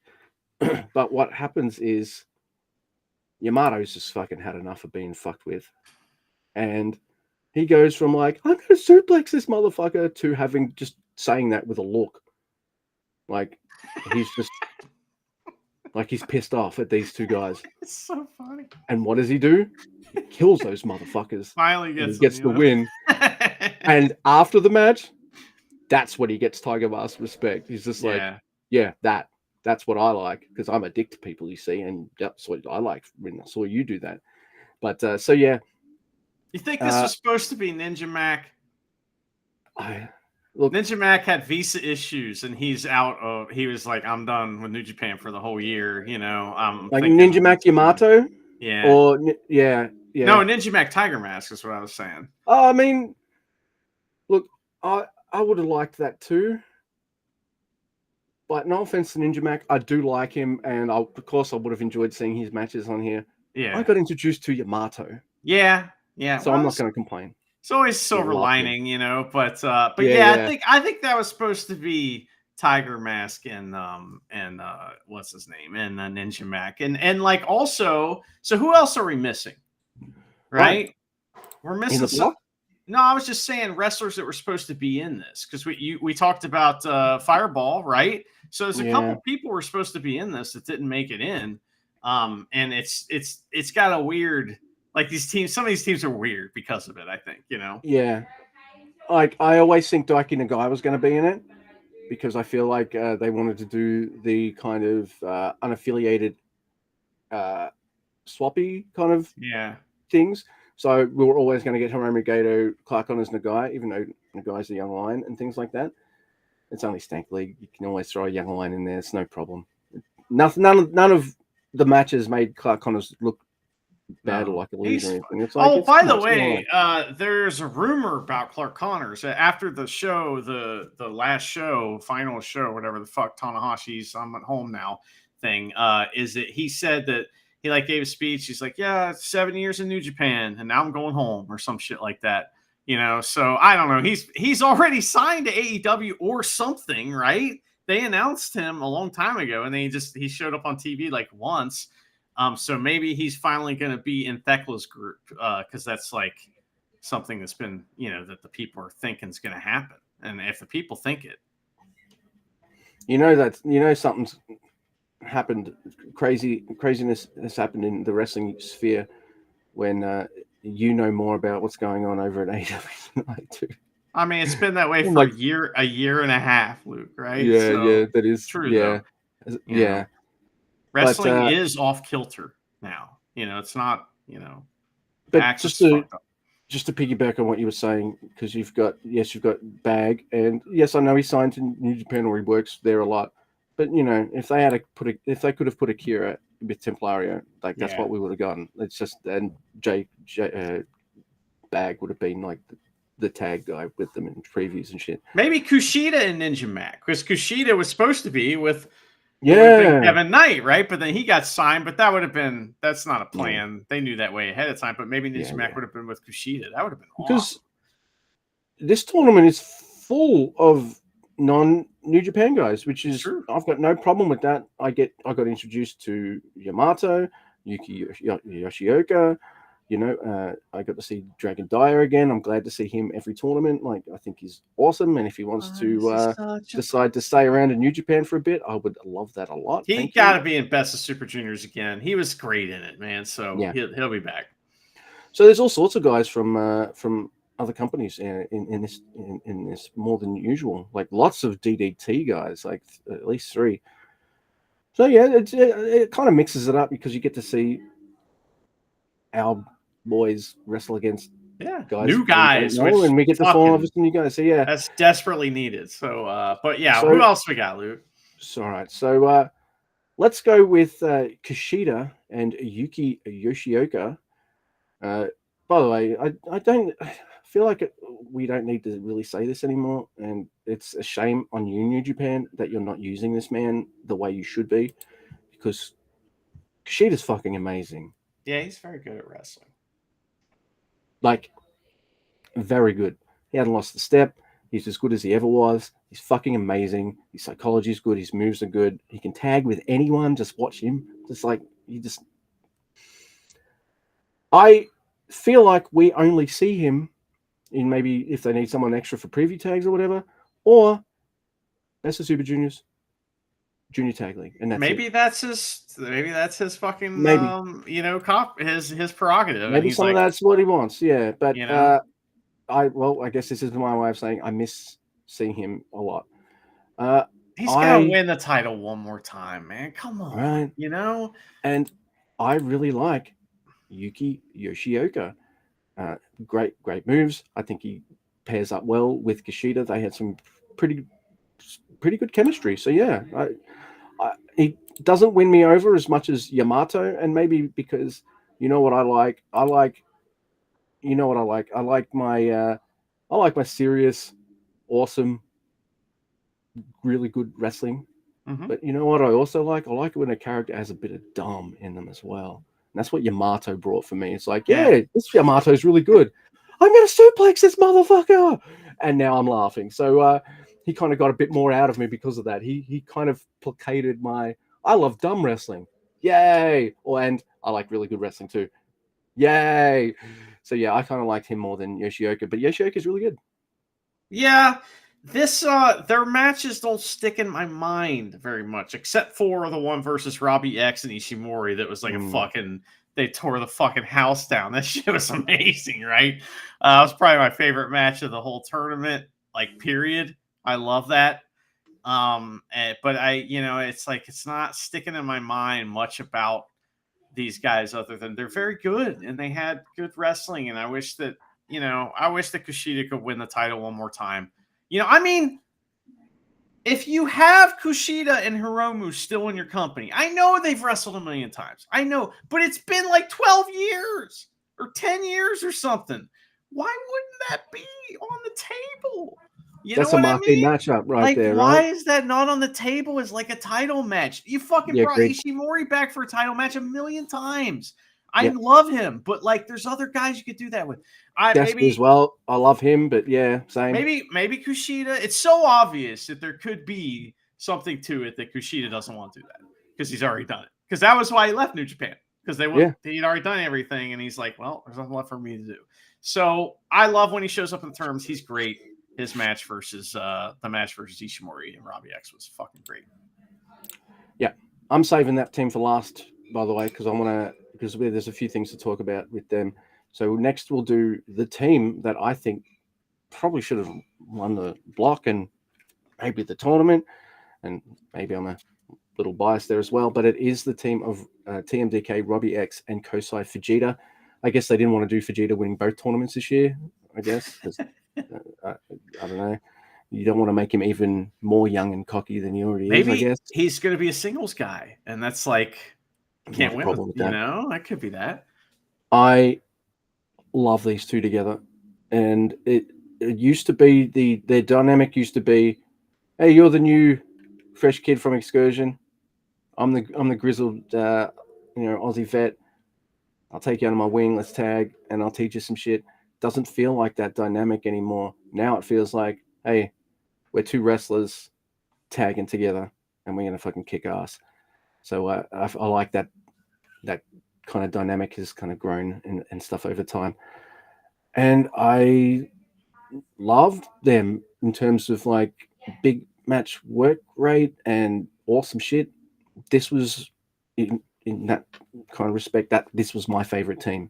But what happens is Yamato's just fucking had enough of being fucked with, and he goes from like, I'm gonna suplex this motherfucker to having just saying that with a look. Like, he's just like, he's pissed off at these two guys. It's so funny. And what does he do? He kills those motherfuckers. Finally And he gets gets the win. And after the match, that's when he gets Tiger Mask respect. He's just like, yeah, that's what I like, because I'm a dick to people, you see, and that's what I like when I saw you do that. But so yeah. You think this was supposed to be Ninja Mac? Look, Ninja Mac had visa issues, and he's out of. He was like, "I'm done with New Japan for the whole year." You know, I'm like thinking Ninja Mac Yamato. Yeah. Or yeah. No, Ninja Mac Tiger Mask is what I was saying. I mean, look, I would have liked that too. But no offense to Ninja Mac, I do like him, and of course I would have enjoyed seeing his matches on here. Yeah. I got introduced to Yamato. Yeah. So I'm not going to complain. It's always silver lining, you know. But Yeah. I think that was supposed to be Tiger Mask and what's his name, and Ninja Mac, and like also. So who else are we missing? Right? We're missing In the block? No, I was just saying wrestlers that were supposed to be in this, because we talked about Fireball, right? So there's a couple people were supposed to be in this that didn't make it in, and it's got a weird, like, these teams. Some of these teams are weird because of it, I think, you know. Yeah, like I always think Daiki Nagai was going to be in it, because I feel like they wanted to do the kind of unaffiliated swappy kind of things. So we were always going to get Hiromu Gato, Clark on as Nagai, even though Nagai's a young lion and things like that. It's only Stank League. You can always throw a young lion in there. It's no problem. None of the matches made Clark Connors look bad or like a loser or anything. It's like, by the way, there's a rumor about Clark Connors after the show, the last show, final show, whatever the fuck, Tanahashi's "I'm at home now" thing. Is that he said that he like gave a speech. He's like, yeah, 7 years in New Japan, and now I'm going home, or some shit like that. You know, so I don't know. He's already signed to AEW or something, right? They announced him a long time ago, and he showed up on TV like once. So maybe he's finally going to be in Thekla's group, because that's like something that's been, you know, that the people are thinking is going to happen. And if the people think it, something's happened. Craziness has happened in the wrestling sphere when you know more about what's going on over at AEW than I do. I mean, it's been that way for a year and a half, Luke. Right? Yeah, that is true. Yeah, though. Wrestling is off kilter now. You know, it's not. You know, but just to piggyback on what you were saying, because you've got Bag, and yes, I know he signed to New Japan or he works there a lot. But you know, if they could have put Akira with Templario, like that's what we would have gotten. It's just, and Bag would have been like the tag guy with them in previews and shit. Maybe Kushida and Ninja Mac, because Kushida was supposed to be with Kevin Knight, right? But then he got signed. But that's not a plan. Yeah. They knew that way ahead of time. But maybe Ninja Mac would have been with Kushida. That would have been awesome. This tournament is full of non-New Japan guys, which is true. I've got no problem with that. I got introduced to Yamato, Yuki Yoshioka. You know, I got to see Dragon Dyer again. I'm glad to see him every tournament. Like, I think he's awesome. And if he wants to decide to stay around in New Japan for a bit, I would love that a lot. He got to be in Best of Super Juniors again. He was great in it, man. So he'll be back. So there's all sorts of guys from other companies in this more than usual. Like lots of DDT guys, like at least 3. So yeah, it kind of mixes it up, because you get to see our boys wrestle against new guys, and we get to fall off some new guys. So yeah, that's desperately needed. So, but yeah, who else we got, Luke? All right, so let's go with Kushida and Yuki Yoshioka. By the way, I feel like we don't need to really say this anymore, and it's a shame on you, New Japan, that you're not using this man the way you should be, because Kushida's fucking amazing. Yeah, he's very good at wrestling. Like, very good. He hadn't lost a step. He's as good as he ever was. He's fucking amazing. His psychology is good. His moves are good. He can tag with anyone. Just watch him. I feel like we only see him in maybe if they need someone extra for preview tags or whatever, or Best of Super Juniors. Junior Tag League, and that's maybe it. that's his fucking Maybe his prerogative, and maybe he's some of like, that's what he wants. Yeah, but you know, I guess this is my way of saying I miss seeing him a lot. Uh, he's gonna I win the title one more time, man. Come on, right, you know. and I really like Yuki Yoshioka. Uh, great moves. I think he pairs up well with Kushida. They had some pretty pretty good chemistry. So yeah, he doesn't win me over as much as Yamato, and maybe because you know what I like. I like you know what I like. I like my serious, awesome, really good wrestling. Mm-hmm. But you know what I also like? I like it when a character has a bit of dumb in them as well. And that's what Yamato brought for me. It's like, Yeah. yeah, this Yamato's really good. I'm gonna suplex this motherfucker, and now I'm laughing. So he kind of got a bit more out of me because of that. He kind of placated my. I love dumb wrestling, yay! And I like really good wrestling too, yay! So yeah, I kind of liked him more than Yoshioka, but Yoshioka's really good. Yeah, this their matches don't stick in my mind very much, except for the one versus Robbie X and Ishimori that was like a Mm. fucking they tore the fucking house down. That shit was amazing, right? It was probably my favorite match of the whole tournament, like period. I love that. But it's like it's not sticking in my mind much about these guys other than they're very good and they had good wrestling. And I wish that Kushida could win the title one more time. I mean, if you have Kushida and Hiromu still in your company, I know they've wrestled a million times. I know, but it's been like 12 years or 10 years or something. Why wouldn't that be on the table? You know That's a what I marquee mean? matchup right Like, there, why right? is that not on the table as like a title match? You fucking Yeah, brought agreed. Ishimori back for a title match a million times. I Yeah. love him, but like, there's other guys you could do that with. I Destiny as maybe well. I love him, but yeah, same. maybe Kushida. It's so obvious that there could be something to it that Kushida doesn't want to do that because he's already done it. Because that was why he left New Japan because Yeah, he'd already done everything, and he's like, well, there's nothing left for me to do. So I love when he shows up in the terms. He's great. His match versus the match versus Ishimori and Robbie X was fucking great. yeah. I'm saving that team for last, by the way, because I want to because there's a few things to talk about with them. So next we'll do the team that I think probably should have won the block and maybe the tournament, and maybe I'm a little biased there as well. But it is the team of TMDK, Robbie X, and Kosai Fujita. I guess they didn't want to do Fujita winning both tournaments this year. I guess because I don't know. You don't want to make him even more young and cocky than he already is. I Maybe guess he's going to be a singles guy, and that's like I can't have a win with problem with that. that could be that. I love these two together, and it used to be their dynamic used to be, hey, you're the new fresh kid from excursion. I'm the grizzled Aussie vet. I'll take you under my wing. Let's tag, and I'll teach you some shit. Doesn't feel like that dynamic anymore. Now it feels like, hey, we're two wrestlers tagging together, and we're gonna fucking kick ass. So I like that kind of dynamic has kind of grown and stuff over time, and I loved them in terms of like big match work rate and awesome shit. This was in that kind of respect that this was my favorite team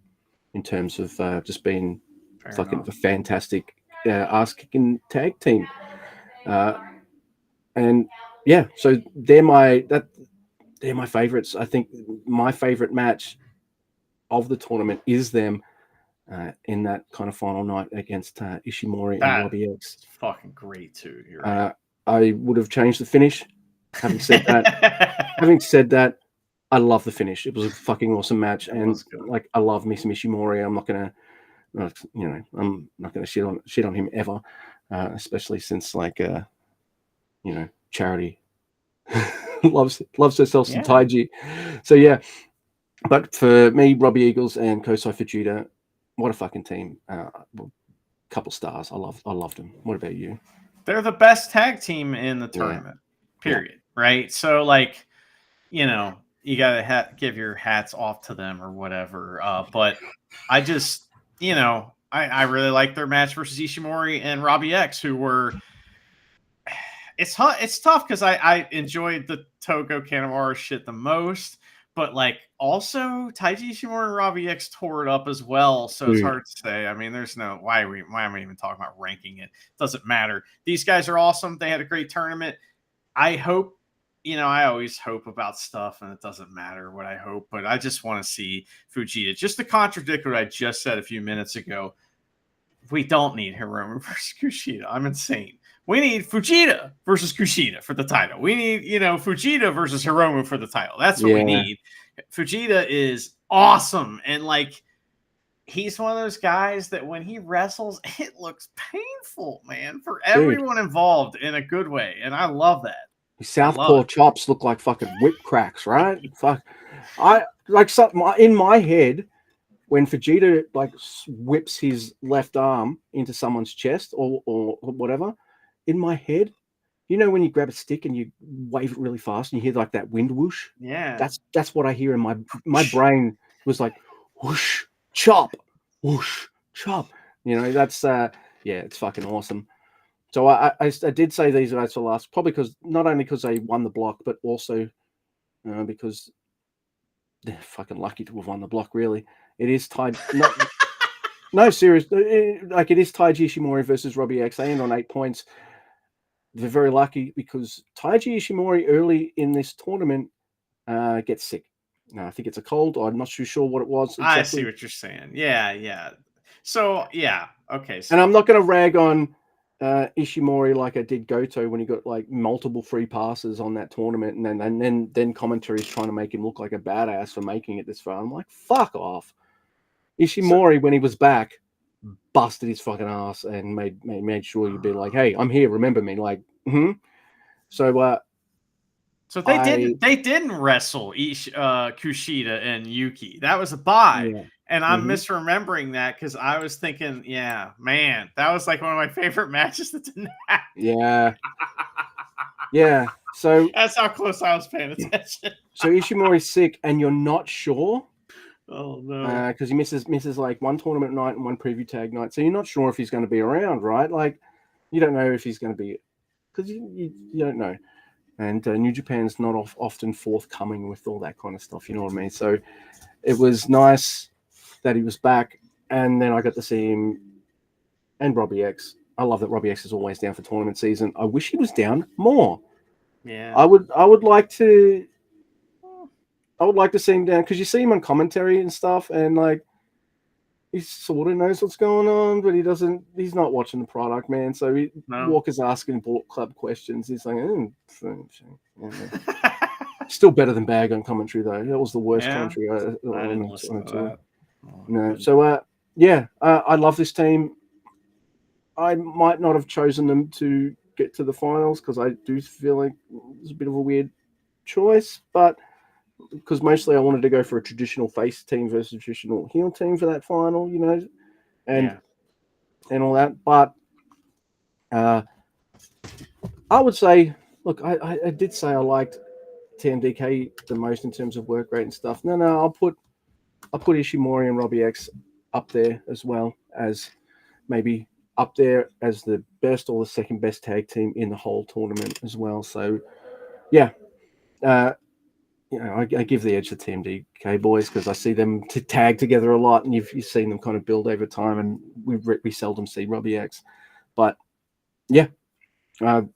in terms of just being Fair fucking enough. a fantastic ass kicking tag team. Uh, and yeah, so they're my favorites. I think my favorite match of the tournament is them in that kind of final night against Ishimori and That Robbie X. is fucking great too. You're right. Uh, I would have changed the finish. Having said that, I love the finish. It was a fucking awesome match, It and was good. like I love Miss Ishimori. I'm not gonna shit on him ever, especially since Charity loves herself some Yeah. Taiji. So yeah, but for me, Robbie Eagles and Kosai Fujita, what a fucking team. Couple stars. I loved them. What about you? They're the best tag team in the Yeah, tournament. yeah. Period. Right? So like, you got to give your hats off to them or whatever. But I just, I really like their match versus Ishimori and Robbie X, who were it's tough because I enjoyed the Togo Kanemaru shit the most, but like also Taiji Ishimori and Robbie X tore it up as well, so it's Dude. hard to say. I mean, there's no why am I even talking about ranking it? Doesn't matter. These guys are awesome. They had a great tournament. I hope, I always hope about stuff, and it doesn't matter what I hope, but I just want to see Fujita. Just to contradict what I just said a few minutes ago, we don't need Hiromu versus Kushida. I'm insane. We need Fujita versus Kushida for the title. We need, Fujita versus Hiromu for the title. That's what we need. Fujita is awesome. And like, he's one of those guys that when he wrestles, it looks painful, man, for everyone involved in a good way. And I love that. His southpaw chops look like fucking whip cracks, right? Fuck. I like something in my head when Fujita like whips his left arm into someone's chest or whatever. In my head, when you grab a stick and you wave it really fast and you hear like that wind whoosh? Yeah. That's what I hear in my brain was like whoosh, chop, whoosh, chop. That's it's fucking awesome. So I did say these guys for last, probably not only because they won the block, but also because they're fucking lucky to have won the block. Really, it is tied. No, serious. Like it is Taiji Ishimori versus Robbie X. They end on 8 points. They're very lucky because Taiji Ishimori early in this tournament gets sick. No, I think it's a cold. I'm not too sure what it was exactly. I see what you're saying. Yeah. So yeah, okay. So. And I'm not going to rag on Ishimori like I did Goto when he got like multiple free passes on that tournament, and then commentary's trying to make him look like a badass for making it this far. I'm like, fuck off. Ishimori, when he was back, busted his fucking ass and made sure you'd be like, hey, I'm here, remember me. Like, So they didn't wrestle Kushida and Yuki. That was a bye. Yeah. And I'm misremembering that because I was thinking, yeah, man, that was like one of my favorite matches that didn't happen. Yeah. So that's how close I was paying attention. So Ishimori's sick and you're not sure? Oh no. Because he misses like one tournament night and one preview tag night. So you're not sure if he's going to be around, right? Like you don't know if he's going to be, because you don't know. And New Japan's not often forthcoming with all that kind of stuff, you know what I mean? So it was nice that he was back, and then I got to see him and Robbie X. I love that Robbie X is always down for tournament season. I wish he was down more. Yeah, I would like to see him down because you see him on commentary and stuff, and like he sort of knows what's going on, but he's not watching the product, man. So Walker's asking Bullet Club questions. He's like, still better than Bag on commentary though. That was the worst commentary I didn't listen to that. No, so I love this team. I might not have chosen them to get to the finals because I do feel like it's a bit of a weird choice, but because mostly I wanted to go for a traditional face team versus a traditional heel team for that final, and all that. But I would say, look, I did say I liked TMDK the most in terms of work rate and stuff. No, I'll put Ishimori and Robbie X up there as well as maybe up there as the best or the second best tag team in the whole tournament as well. So, yeah, I give the edge to TMDK boys because I see them tag together a lot, and you've seen them kind of build over time, and we seldom see Robbie X. But yeah, they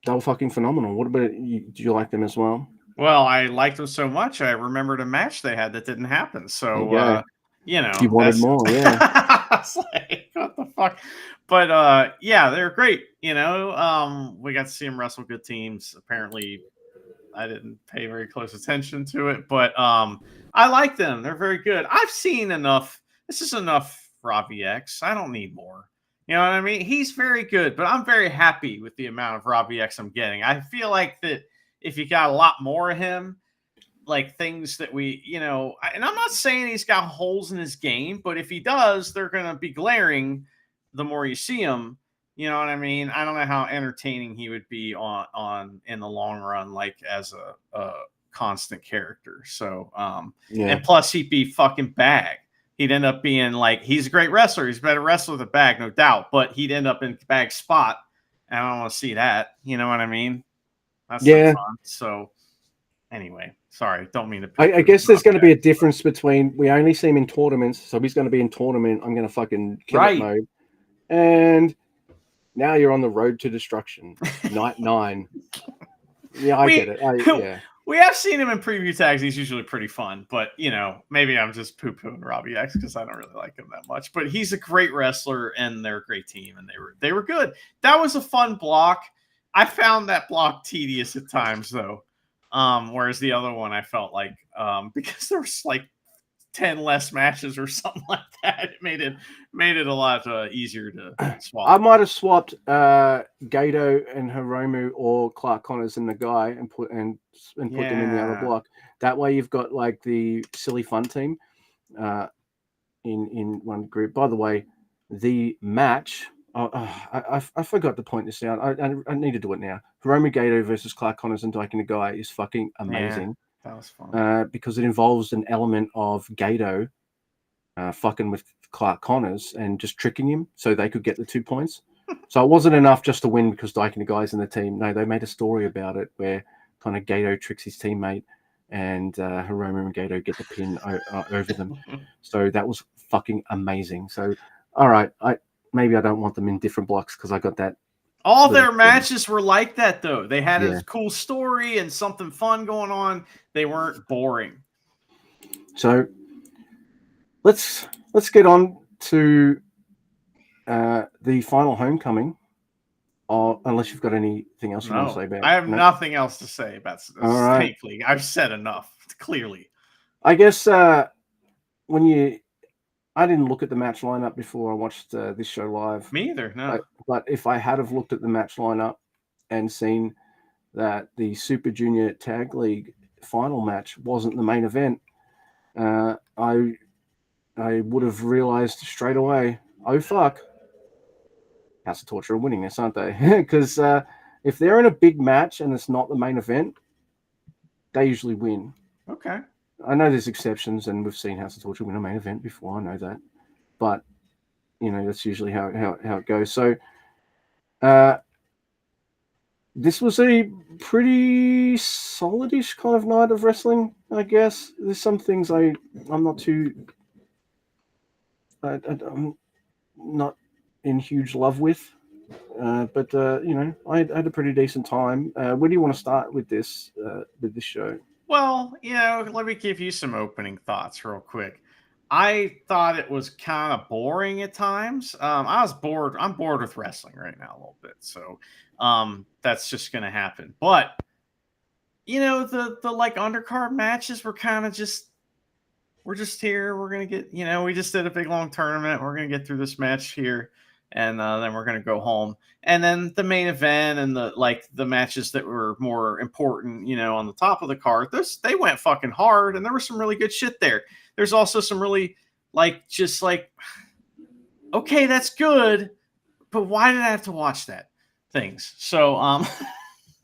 were fucking phenomenal. What about you? Do you like them as well? Well, I liked them so much. I remembered a match they had that didn't happen. So, you wanted more, yeah. I was like, what the fuck? But yeah, they're great. We got to see them wrestle good teams. Apparently, I didn't pay very close attention to it, but I like them. They're very good. I've seen enough. This is enough Robbie X. I don't need more. You know what I mean? He's very good, but I'm very happy with the amount of Robbie X I'm getting. I feel like that if you got a lot more of him, like things that we, and I'm not saying he's got holes in his game, but if he does, they're going to be glaring the more you see him. You know what I mean? I don't know how entertaining he would be on in the long run, like as a constant character. So, and plus he'd be fucking Bag. He'd end up being like, he's a great wrestler. He's a better wrestler than Bag, no doubt, but he'd end up in Bag's spot and I don't want to see that. You know what I mean? That's no Yeah, fun. So anyway, sorry, don't mean to. I guess there's going to be a difference between we only see him in tournaments, so he's going to be in tournament. I'm going to fucking kill it Right. mode, and now you're on the road to destruction, night 9. Yeah, I get it. Yeah. We have seen him in preview tags. He's usually pretty fun, but maybe I'm just poo pooing Robbie X because I don't really like him that much. But he's a great wrestler, and they're a great team, and they were good. That was a fun block. I found that block tedious at times, though. Whereas the other one, I felt like because there was like 10 less matches or something like that, it made it a lot easier to swallow. I might have swapped Gato and Hiromu or Clark Connors and the guy and put them in the other block. That way you've got like the silly fun team in one group. By the way, the match. I forgot to point this out. I need to do it now. Hiromu Gato versus Clark Connors and Daiki Nagai is fucking amazing. Yeah, that was fun. Because it involves an element of Gato fucking with Clark Connors and just tricking him so they could get the 2 points. So it wasn't enough just to win because Daiki Nagai's in the team. No, they made a story about it where kind of Gato tricks his teammate and Hiromu and Gato get the pin over them. So that was fucking amazing. So, all right, maybe I don't want them in different blocks because I got that. All their matches were like that, though. They had a cool story and something fun going on. They weren't boring. So let's get on to the final homecoming. Unless you've got anything else you want to say about it. I have nothing else to say about Snake League. I've said enough, clearly. I guess I didn't look at the match lineup before I watched this show live. Me either, no. But if I had have looked at the match lineup and seen that the Super Junior Tag League final match wasn't the main event, I would have realized straight away, oh fuck, House of Torture are winning this, aren't they? Because if they're in a big match and it's not the main event, they usually win. Okay. I know there's exceptions, and we've seen House of Torture win a main event before. I know that, but that's usually how it goes. So, this was a pretty solidish kind of night of wrestling, I guess. There's some things I'm not too, I'm not in huge love with, but I had a pretty decent time. Where do you want to start with this show? Well, let me give you some opening thoughts real quick. I thought it was kind of boring at times. I was bored. I'm bored with wrestling right now a little bit, so that's just going to happen. But the like undercard matches were kind of just, we're just here. We're gonna get, we just did a big long tournament. We're gonna get through this match here, and then we're gonna go home. And then the main event and the matches that were more important, on the top of the card, they went fucking hard, and there was some really good shit there. There's also some really okay, that's good, but why did I have to watch that things? So I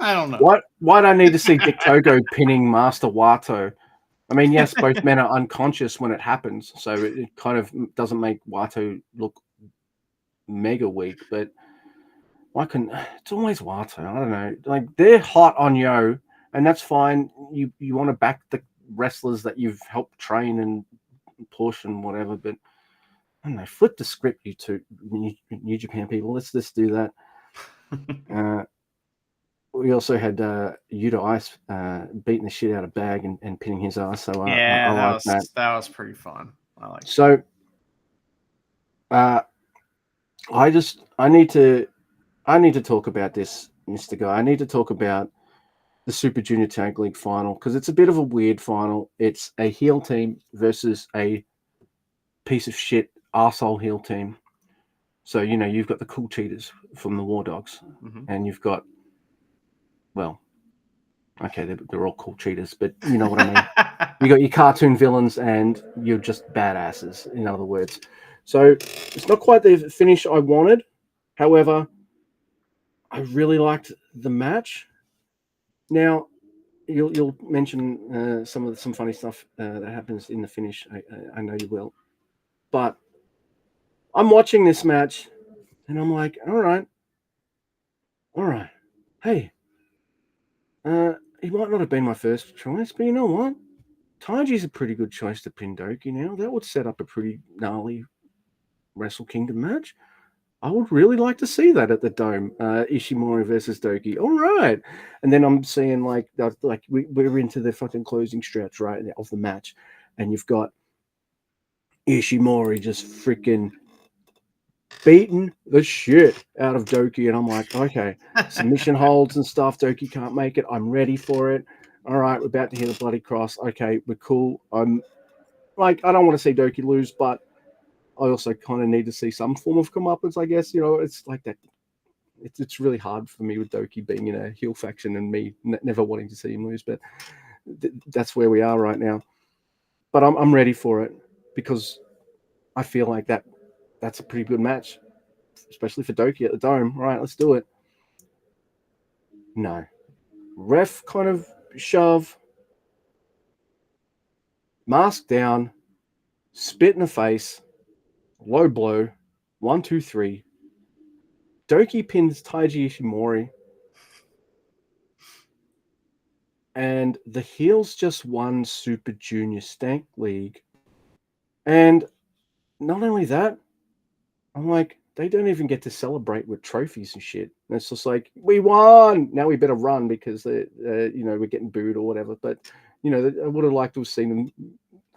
don't know. Why do I need to see Dick Togo pinning Master Wato? I mean, yes, both men are unconscious when it happens, so it kind of doesn't make Wato look mega weak, but it's always Wato. I don't know. Like, they're hot on Yo, and that's fine. You want to back the wrestlers that you've helped train and push and whatever, but I don't know, flip the script, you two New Japan people. Let's just do that. We also had Yuta Ice beating the shit out of Bag and pinning his ass. So I like that. That was pretty fun. I like. So I need to talk about this, Mr. Guy. I need to talk about the Super Junior Tag League final because it's a bit of a weird final. It's a heel team versus a piece of shit arsehole heel team. So you've got the cool cheaters from the War Dogs, and you've got, well, okay, they're all cool cheaters, but you know what I mean. You got your cartoon villains, and you're just badasses. In other words, so it's not quite the finish I wanted. However, I really liked the match. Now, you'll mention some funny stuff that happens in the finish. I know you will, but I'm watching this match, and I'm like, all right, all right, hey, he might not have been my first choice, but you know what? Taiji's a pretty good choice to pin Doki now. That would set up a pretty gnarly Wrestle Kingdom match. I would really like to see that at the Dome. Ishimori versus Doki. All right, and then I'm seeing like we're into the fucking closing stretch right of the match, and you've got Ishimori just freaking beating the shit out of Doki, and I'm like, okay, submission holds and stuff. Doki can't make it. I'm ready for it. All right, we're about to hit a bloody cross. Okay, we're cool. I'm like, I don't want to see Doki lose, but I also kind of need to see some form of comeuppance, I guess. You know, it's like that. It's really hard for me with Doki being in a heel faction and me never wanting to see him lose, but that's where we are right now. But I'm ready for it because I feel like that's a pretty good match, especially for Doki at the Dome. All right, let's do it. No. Ref kind of shove, mask down, spit in the face, low blow, 1, 2, 3. Doki pins Taiji Ishimori, and the heels just won Super Junior Stank League. And not only that, I'm like, they don't even get to celebrate with trophies and shit. And it's just like, we won. Now we better run because we're getting booed or whatever. But I would have liked to have seen them.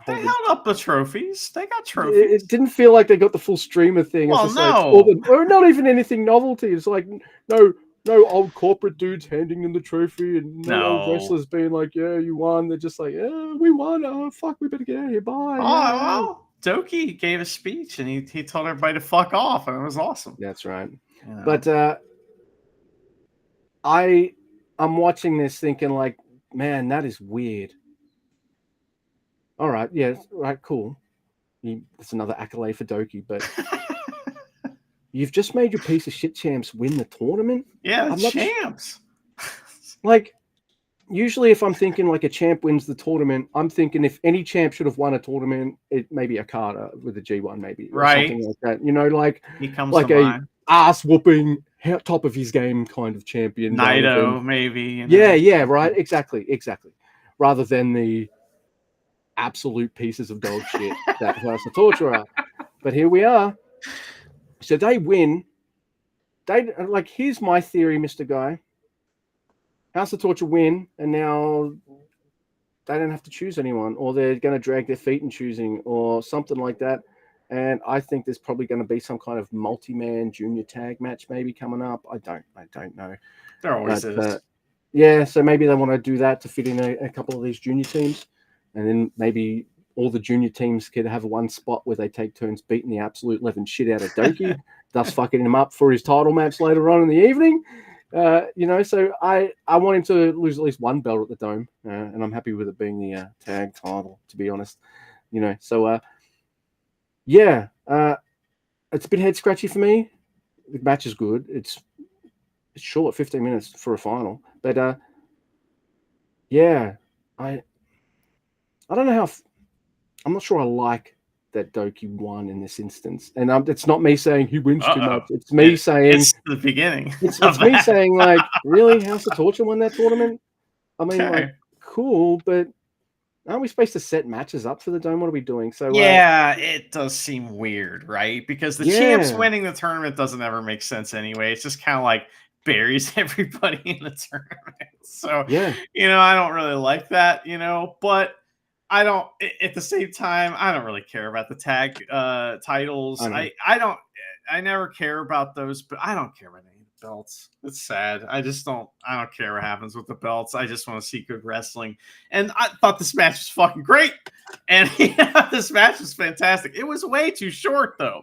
They held up the trophies. They got trophies. It didn't feel like they got the full streamer thing. Well, it's just no, or not even anything novelty. It's like no old corporate dudes handing them the trophy, and no old wrestlers being like, "Yeah, you won." They're just like, "Yeah, we won. Oh fuck, we better get out of here. Bye." Oh, well, Doki gave a speech and he told everybody to fuck off, and it was awesome. That's right. You know? But I'm watching this thinking like, man, that is weird. All right, yeah, right, cool. It's another accolade for Doki, but you've just made your piece of shit champs win the tournament. Yeah, champs. Like, usually if I'm thinking like a champ wins the tournament, I'm thinking if any champ should have won a tournament, it maybe Okada with a G1 maybe, or something like that. You know, like he comes like to a mind. ass whooping, top of his game kind of champion. Naito, maybe. You know? Yeah, right, exactly. Rather than the absolute pieces of dog shit that House of Torture are. But here we are. So they win. Here's my theory, Mr. Guy. House of Torture win, and now they don't have to choose anyone, or they're going to drag their feet in choosing, or something like that. And I think there's probably going to be some kind of multi-man junior tag match maybe coming up. I don't know. There always is. Yeah, so maybe they want to do that to fit in a couple of these junior teams, and then maybe all the junior teams could have one spot where they take turns beating the absolute living shit out of Doki, thus fucking him up for his title match later on in the evening. So I want him to lose at least one belt at the Dome, and I'm happy with it being the tag title, to be honest. It's a bit head scratchy for me. The match is good. It's short, 15 minutes for a final, but I don't know how. I'm not sure I like that Doki won in this instance, and it's not me saying he wins too much. It's me saying it's the beginning. It's me saying like, really, House of Torture won that tournament? I mean, like, cool, but aren't we supposed to set matches up for the Dome? What are we doing? So it does seem weird, right? Because the champs winning the tournament doesn't ever make sense anyway. It's just kind of like buries everybody in the tournament. So I don't really like that, but I don't. At the same time, I don't really care about the tag titles. I never care about those, but I don't care about any of the belts. It's sad. I don't care what happens with the belts. I just want to see good wrestling. And I thought this match was fucking great. And this match was fantastic. It was way too short though.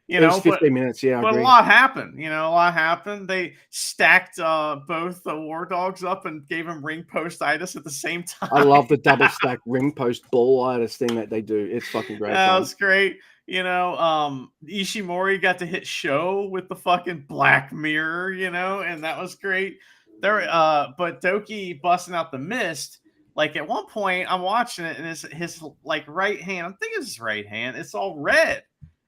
It was 15 minutes, yeah. But a lot happened. A lot happened. They stacked both the War Dogs up and gave them ring postitis at the same time. I love the double stack ring post ballitis thing that they do. It's fucking great. That was great. Ishimori got to hit Show with the fucking Black Mirror, and that was great. But Doki busting out the mist. Like at one point, I'm watching it, and his like right hand. I'm thinking it's his right hand. It's all red.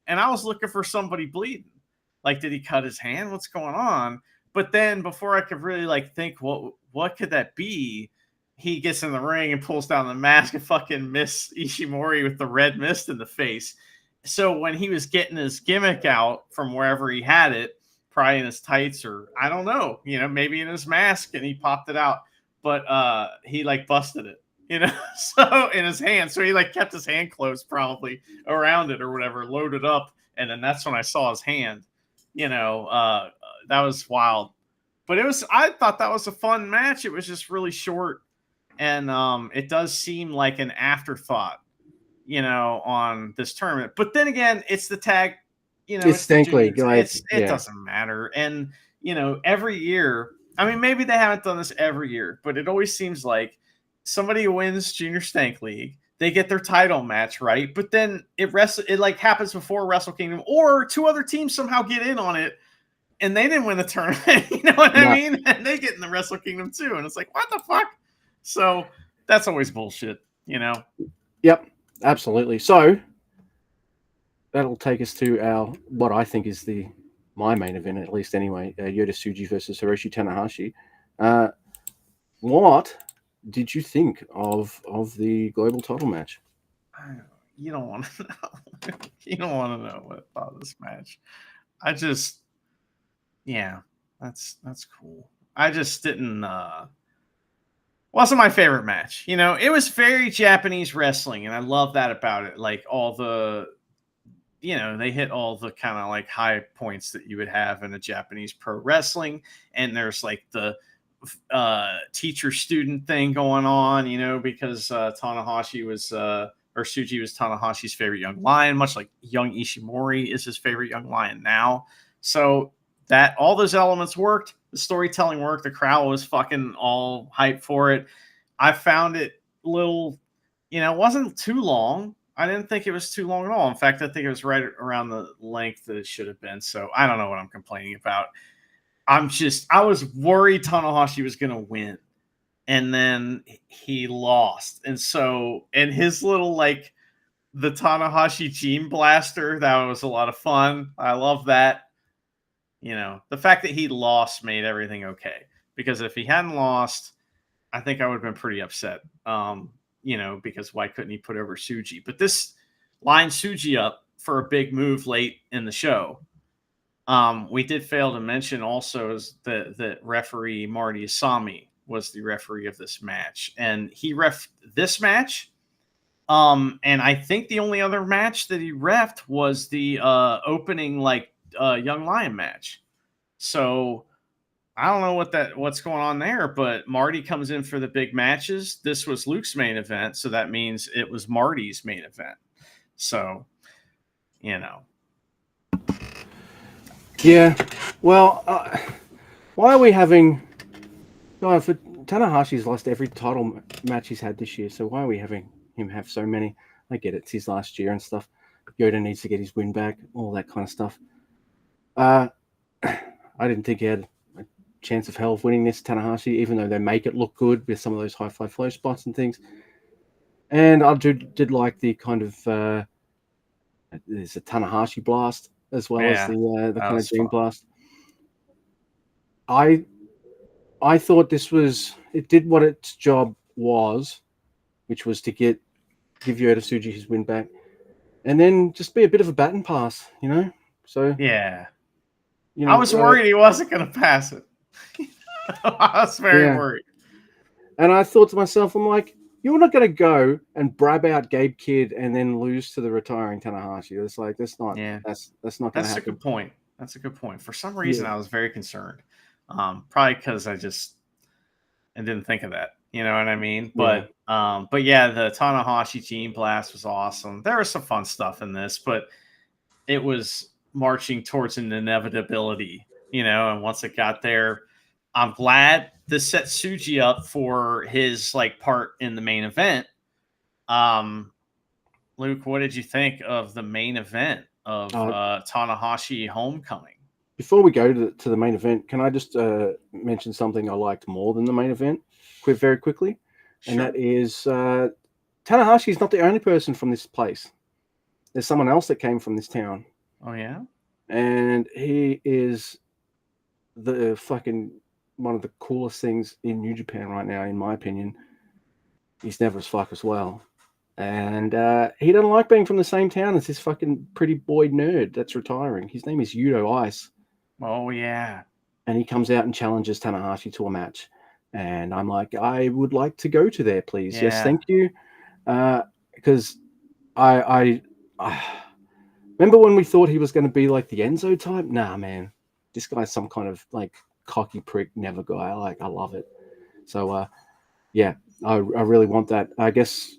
And I was looking for somebody bleeding. Like, did he cut his hand? What's going on? But then before I could really like think what could that be, he gets in the ring and pulls down the mask and fucking Miss Ishimori with the red mist in the face. So when he was getting his gimmick out from wherever he had it, probably in his tights or I don't know, maybe in his mask, and he popped it out, but he like busted it, so in his hand. So he like kept his hand closed probably around it or whatever, loaded up, and then that's when I saw his hand. That was wild. But I thought that was a fun match. It was just really short, and it does seem like an afterthought, on this tournament. But then again, it's the tag, It's the Stank League. juniors. Like, It doesn't matter. And every year, I mean, maybe they haven't done this every year, but it always seems like somebody wins Junior Stank League, they get their title match, right? But then it like happens before Wrestle Kingdom, or two other teams somehow get in on it, and they didn't win the tournament. You know what I mean? And they get in the Wrestle Kingdom too, and it's like, what the fuck? So that's always bullshit, Yep, absolutely. So that'll take us to what I think is my main event, at least anyway, Yota Tsuji versus Hiroshi Tanahashi. What did you think of the global title match? You don't want to know. You don't want to know what about this match. That's cool. I just didn't. Wasn't my favorite match. It was very Japanese wrestling, and I love that about it. Like all the, they hit all the kind of like high points that you would have in a Japanese pro wrestling, and there's like the teacher student thing going on, because Tanahashi was or Tsuji was Tanahashi's favorite young lion, much like young Ishimori is his favorite young lion now. So that all those elements worked. The storytelling worked. The crowd was fucking all hyped for it. I found it little, it wasn't too long. I didn't think it was too long at all. In fact, I think it was right around the length that it should have been. So I don't know what I'm complaining about. I was worried Tanahashi was going to win, and then he lost. And so, and his little, like, the Tanahashi Gene Blaster, that was a lot of fun. I love that. The fact that he lost made everything okay, because if he hadn't lost, I think I would have been pretty upset. Because why couldn't he put over Tsuji? But this lined Tsuji up for a big move late in the show. We did fail to mention also is that referee Marty Asami was the referee of this match, and he ref this match. And I think the only other match that he refed was the opening Young Lion match. So I don't know what's going on there, but Marty comes in for the big matches. This was Luke's main event, so that means it was Marty's main event. So, Yeah, well, why are we having? Oh, for Tanahashi's lost every title match he's had this year, so why are we having him have so many? I get it, it's his last year and stuff. Yoda needs to get his win back, all that kind of stuff. I didn't think he had a chance of hell of winning this, Tanahashi, even though they make it look good with some of those high fly flow spots and things. And I did like the kind of there's a Tanahashi blast as well as the kind of Gene blast. I thought it did what its job was, which was to give Yota Tsuji his win back, and then just be a bit of a baton pass, So yeah, I was worried he wasn't going to pass it. I was very worried, and I thought to myself, I'm like, you're not going to go and brab out Gabe Kidd and then lose to the retiring Tanahashi. It's like that's not going to happen. That's a good point. That's a good point. For some reason, I was very concerned. Probably because I didn't think of that. You know what I mean? But yeah, the Tanahashi Gene Blast was awesome. There was some fun stuff in this, but it was marching towards an inevitability, and once it got there, I'm glad this set Tsuji up for his part in the main event. Luke, what did you think of the main event of Tanahashi Homecoming? Before we go to the main event, can I just mention something I liked more than the main event very quickly? Sure. And that is Tanahashi is not the only person from this place. There's someone else that came from this town. Oh, yeah? And he is the fucking one of the coolest things in New Japan right now, in my opinion. He's never as fuck as well. And he doesn't like being from the same town as this fucking pretty boy nerd that's retiring. His name is Yudo Ice. Oh yeah. And he comes out and challenges Tanahashi to a match. And I'm like, I would like to go to there, please. Yes, Yeah. thank you. Because I remember when we thought he was going to be like the Enzo type. Nah, man, this guy's some kind of like cocky prick, never guy. I love it. So yeah, I really want that. I guess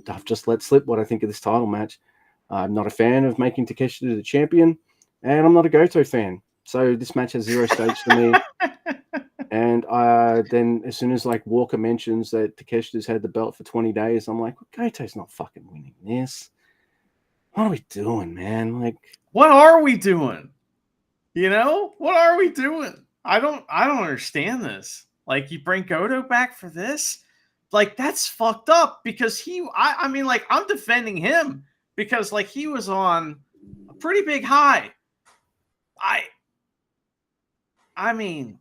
I've just let slip what I think of this title match. I'm not a fan of making Takeshita the champion, and I'm not a Goto fan. So this match has 0 stakes for me. And then as soon as like Walker mentions that Takeshita's had the belt for 20 days, I'm like, Goto's not fucking winning this. What are we doing, man? Like, what are we doing? You know, what are we doing? I don't understand this. Like, you bring Goto back for this? Like, that's fucked up because I mean, like, I'm defending him because like he was on a pretty big high. I mean,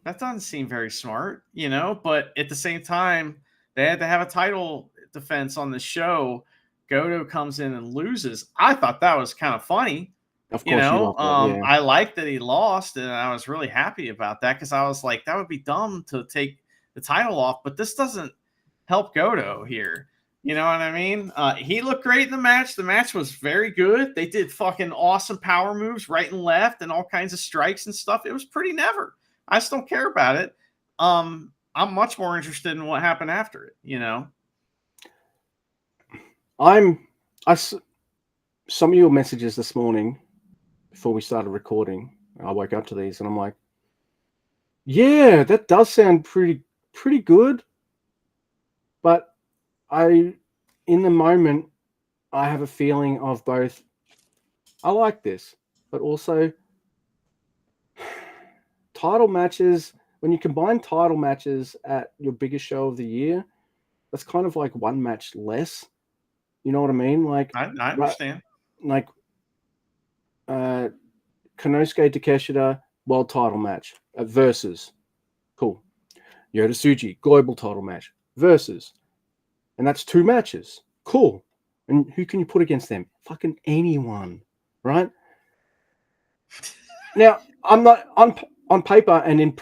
that doesn't seem very smart, you know, but at the same time, they had to have a title defense on the show. Goto comes in and loses. I thought that was kind of funny. of You course you know, love that, yeah. I liked that he lost, and I was really happy about that because I was like, that would be dumb to take the title off, but this doesn't help Goto here. You know what I mean? He looked great in the match. The match was very good. They did fucking awesome power moves right and left and all kinds of strikes and stuff. It was pretty never. I just don't care about it. I'm much more interested in what happened after it, you know? Some of your messages this morning before we started recording, I woke up to these and I'm like, yeah, that does sound pretty good. But in the moment, I have a feeling of both, I like this, but also title matches, when you combine title matches at your biggest show of the year, that's kind of like one match less. You know what I mean? Like, I understand. Like, Konosuke Takeshita world title match versus, cool. Yota Tsuji global title match versus, and that's 2 matches. Cool. And who can you put against them? Fucking anyone, right? Now, I'm not on paper and in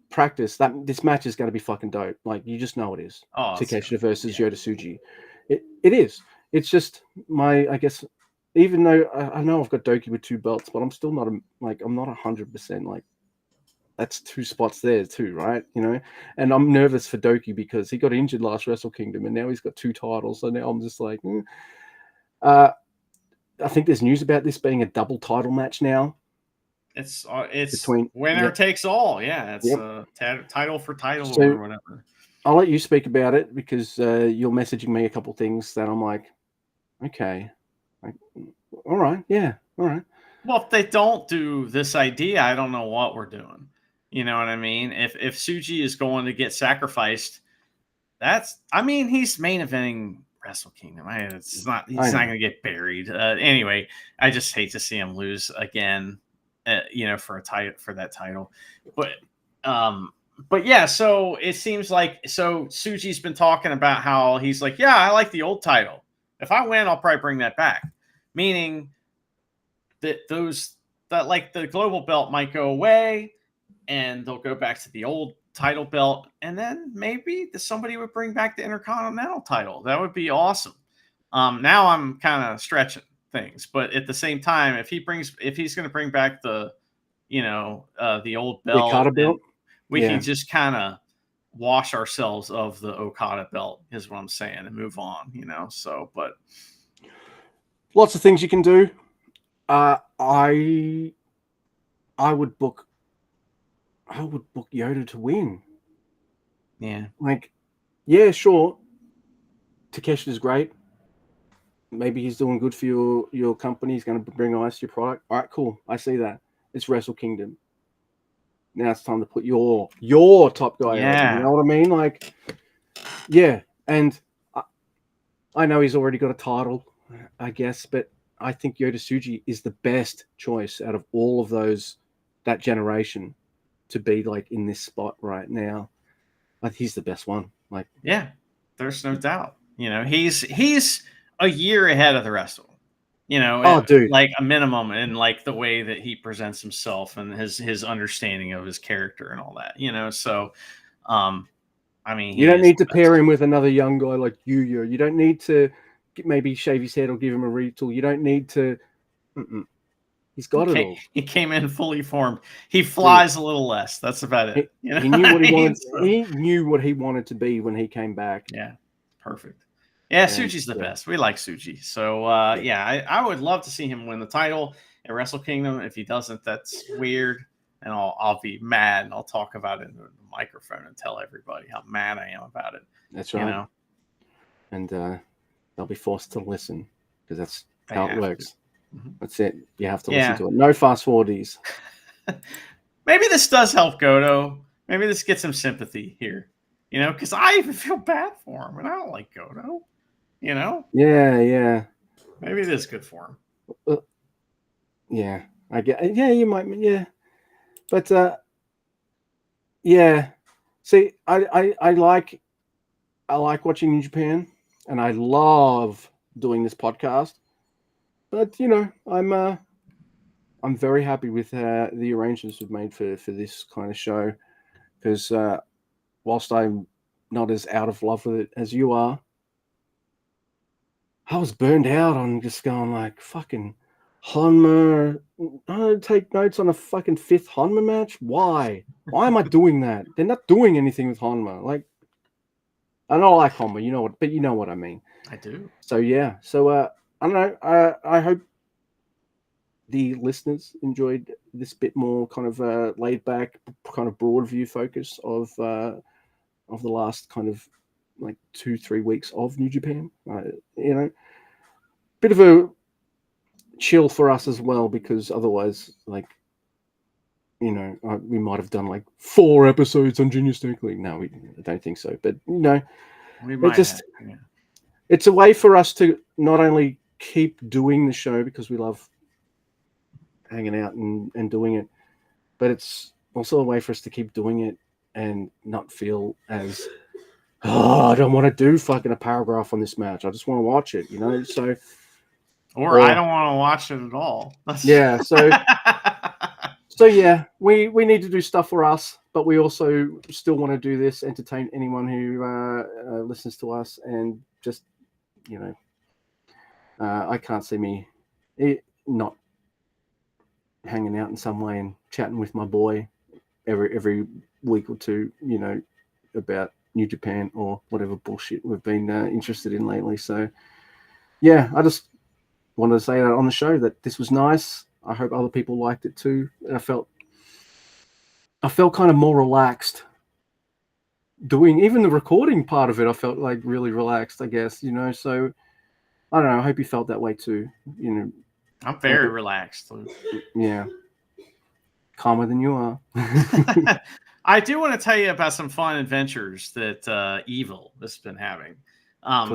practice that this match is going to be fucking dope. Like, you just know it is. Oh, Takeshita versus Yota Tsuji. It is. It's just I guess, even though I know I've got Doki with 2 belts, but I'm still not I'm not 100% like, that's 2 spots there too, right? You know, and I'm nervous for Doki because he got injured last Wrestle Kingdom, and now he's got 2 titles. So now I'm just like, I think there's news about this being a double title match now. It's Between winner takes all. Yeah, it's title for title or whatever. I'll let you speak about it because you're messaging me a couple things that I'm like, okay, all right, yeah, all right. Well, if they don't do this idea, I don't know what we're doing. You know what I mean? If Tsuji is going to get sacrificed, he's main eventing Wrestle Kingdom. He's not going to get buried. Anyway, I just hate to see him lose again. For that title, but yeah. So it seems like Tsuji's been talking about how he's like, yeah, I like the old title. If I win, I'll probably bring that back. Meaning that the global belt might go away and they'll go back to the old title belt, and then maybe somebody would bring back the Intercontinental title. That would be awesome. Now I'm kind of stretching things, but at the same time, if he's going to bring back the old belt, Okada belt, we can just kind of wash ourselves of the Okada belt, is what I'm saying, and move on. So, but lots of things you can do. I would book Yoda to win. Yeah. Like, yeah, sure. Takeshita's great. Maybe he's doing good for your company. He's going to bring eyes to your product. All right, cool. I see that. It's Wrestle Kingdom. Now it's time to put your top guy over. You know what I mean? Like, yeah. And I know he's already got a title, I guess, but I think Yota Tsuji is the best choice out of all of that that generation to be like in this spot right now. Like he's the best one. Like, yeah, there's no doubt. He's a year ahead of the rest of them. oh, dude, Like a minimum in like the way that he presents himself and his understanding of his character and all that. So I mean, you he don't is need the to pair best. him with another young guy like Yu. You don't need to maybe shave his head or give him a retool. You don't need to. Mm-mm. He's got it all. He came in fully formed. He Dude, flies a little less. That's about it. he What knew I what he mean? wanted. So, He knew what he wanted to be when he came back. yeah, perfect. Yeah, And Suji's the yeah, best. We like Suji. So yeah. yeah, I would love to see him win the title at Wrestle Kingdom. If he doesn't, that's weird. And I'll be mad and I'll talk about it in the microphone and tell everybody how mad I am about it. That's You right. know, And they'll be forced to listen because that's they how it have works. to. Mhm. That's it. You have to listen Yeah. to it. No fast forwardies. Maybe this does help Goto. Maybe this gets him sympathy here. Because I even feel bad for him, and I don't like Goto. Yeah, yeah, Maybe it is good for him. yeah. I get. Yeah, you might. Yeah, but yeah. See, I like watching New Japan, and I love doing this podcast. But I'm very happy with the arrangements we've made for this kind of show because whilst I'm not as out of love with it as you are, I was burned out on just going like fucking Honma. I don't take notes on a fucking fifth Honma match. Why? Why am I doing that? They're not doing anything with Honma. Like I don't like Honma, but you know what I mean. I do. So yeah. So I don't know. I hope the listeners enjoyed this bit more kind of laid back, kind of broad view focus of the last kind of like 2-3 weeks of New Japan. Bit of a chill for us as well because otherwise, like, we might have done like 4 episodes on Junior Snake League. No, I don't think so. But We it might just have. Yeah. it's a way for us to not only keep doing the show because we love hanging out and doing it, but it's also a way for us to keep doing it and not feel as I don't want to do fucking a paragraph on this match. I just want to watch it, So Or I don't want to watch it at all. yeah, so yeah, we need to do stuff for us, but we also still want to do this, entertain anyone who listens to us, and just I can't see me not hanging out in some way and chatting with my boy every week or two, about New Japan or whatever bullshit we've been interested in lately. So yeah, I just wanted to say that on the show that this was nice. I hope other people liked it too. I felt kind of more relaxed doing even the recording part of it. I felt like really relaxed, I guess, So I don't know. I hope you felt that way too. I'm very relaxed. Yeah, calmer than you are. I do want to tell you about some fun adventures that Evil has been having.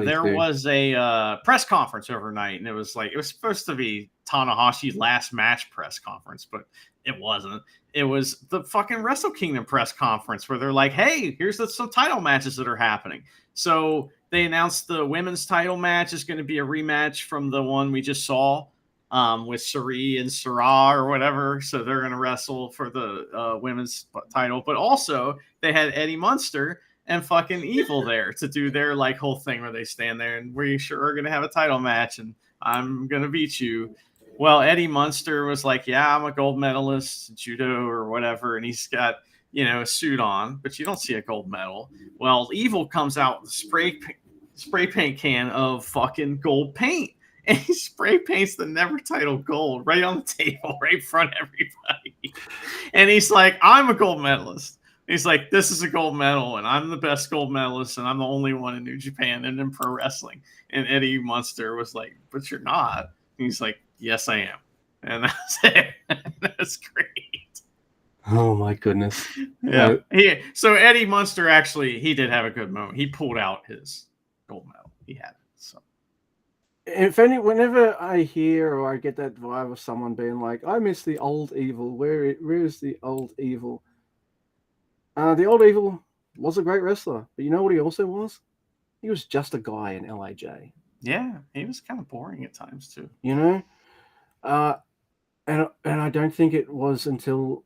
There do. was a press conference overnight, and it was supposed to be Tanahashi's last match press conference, but it wasn't. It was the fucking Wrestle Kingdom press conference where they're like, "Hey, here's some title matches that are happening." So they announced the women's title match is going to be a rematch from the one we just saw. With Sari and Sarah or whatever. So they're going to wrestle for the women's title. But also they had Eddie Munster and fucking Evil there to do their like whole thing where they stand there and we sure are going to have a title match and I'm going to beat you. Well, Eddie Munster was like, yeah, I'm a gold medalist, judo or whatever. And he's got, a suit on, but you don't see a gold medal. Well, Evil comes out with a spray paint can of fucking gold paint. And he spray paints the never title gold right on the table, right in front of everybody. And he's like, I'm a gold medalist. He's like, this is a gold medal, and I'm the best gold medalist, and I'm the only one in New Japan and in pro wrestling. And Eddie Munster was like, but you're not. And he's like, yes, I am. And that's it. That's great. Oh my goodness. Yeah. So Eddie Munster actually, he did have a good moment. He pulled out his gold medal. He had it. So whenever I hear or I get that vibe of someone being like, "I miss the old evil. Where's the old evil?" The old evil was a great wrestler, but you know what he also was? He was just a guy in LAJ. Yeah, he was kind of boring at times too. You know, uh, and I don't think it was until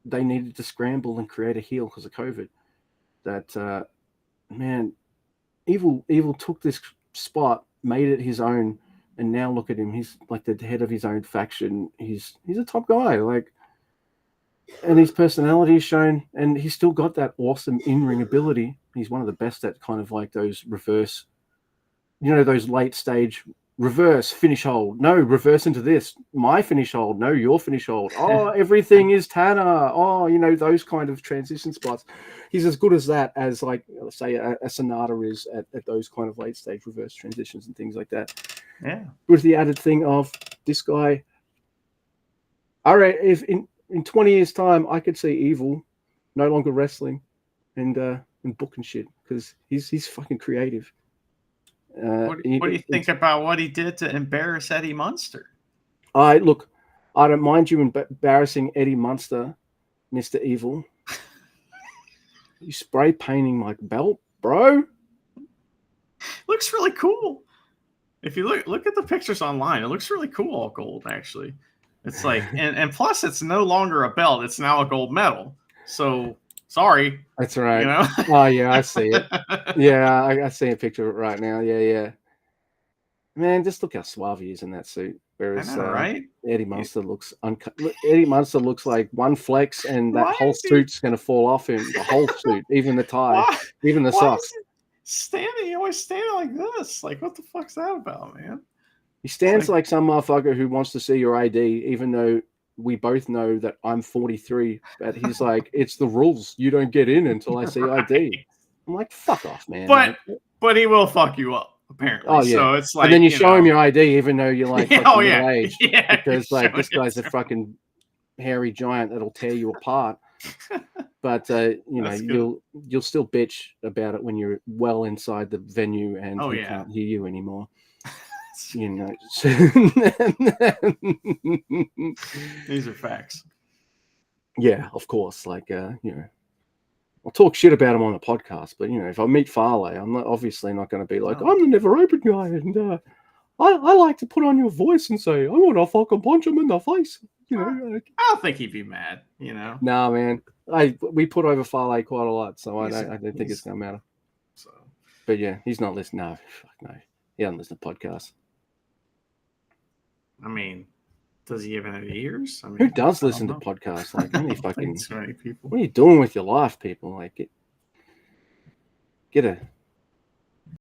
they needed to scramble and create a heel because of COVID that man, evil took this spot, made it his own, and now look at him. He's like the head of his own faction. He's a top guy. Like, and his personality is shown, and he's still got that awesome in-ring ability. He's one of the best at kind of like those reverse, those late stage reverse finish hold. No, reverse into this. My finish hold. No, your finish hold. Oh, everything is Tanner. Oh, those kind of transition spots. He's as good as that as, like, let's say a Sonata is at those kind of late stage reverse transitions and things like that. Yeah. With the added thing of this guy. All right, if in 20 years' time I could see Evil no longer wrestling and booking shit because he's fucking creative. What do you think about what he did to embarrass Eddie Munster? I don't mind you embarrassing Eddie Munster, Mr. Evil. You spray painting my belt, bro. Looks really cool. If you look at the pictures online, it looks really cool, all gold, actually. It's like, and plus it's no longer a belt, it's now a gold medal. So sorry. That's right. You know? Oh yeah, I see it. Yeah, I see a picture of it right now. Yeah. Man, just look how suave he is in that suit. Whereas I know, right? Eddie Munster looks uncut. Eddie Munster looks like one flex, and that whole suit's going to fall off him. The whole suit, even the tie, even the socks. He always standing like this. Like, what the fuck's that about, man? He stands like some motherfucker who wants to see your ID, even though we both know that I'm 43. But he's like, it's the rules. You don't get in until I see ID. I'm like, fuck off, man. But he will fuck you up. Apparently. Oh yeah. So it's like, and then you show him your ID, even though you're like fucking middle aged, yeah, because like this guy's a fucking hairy giant that'll tear you apart. But you'll still bitch about it when you're well inside the venue and he can't hear you anymore. These are facts. Yeah, of course. Like I'll talk shit about him on the podcast, but if I meet Farley, I'm obviously not going to be like, I'm the never open guy, and I like to put on your voice and say, I want to fucking punch him in the face. I don't think he'd be mad. Nah, man. We put over Farley quite a lot, so I don't think it's going to matter. So, but yeah, he's not listening. No, fuck no. He doesn't listen to podcasts. I mean, does he even have ears? I mean, who does listen to podcasts? Like, only fucking so many people. What are you doing with your life, people? Like, get a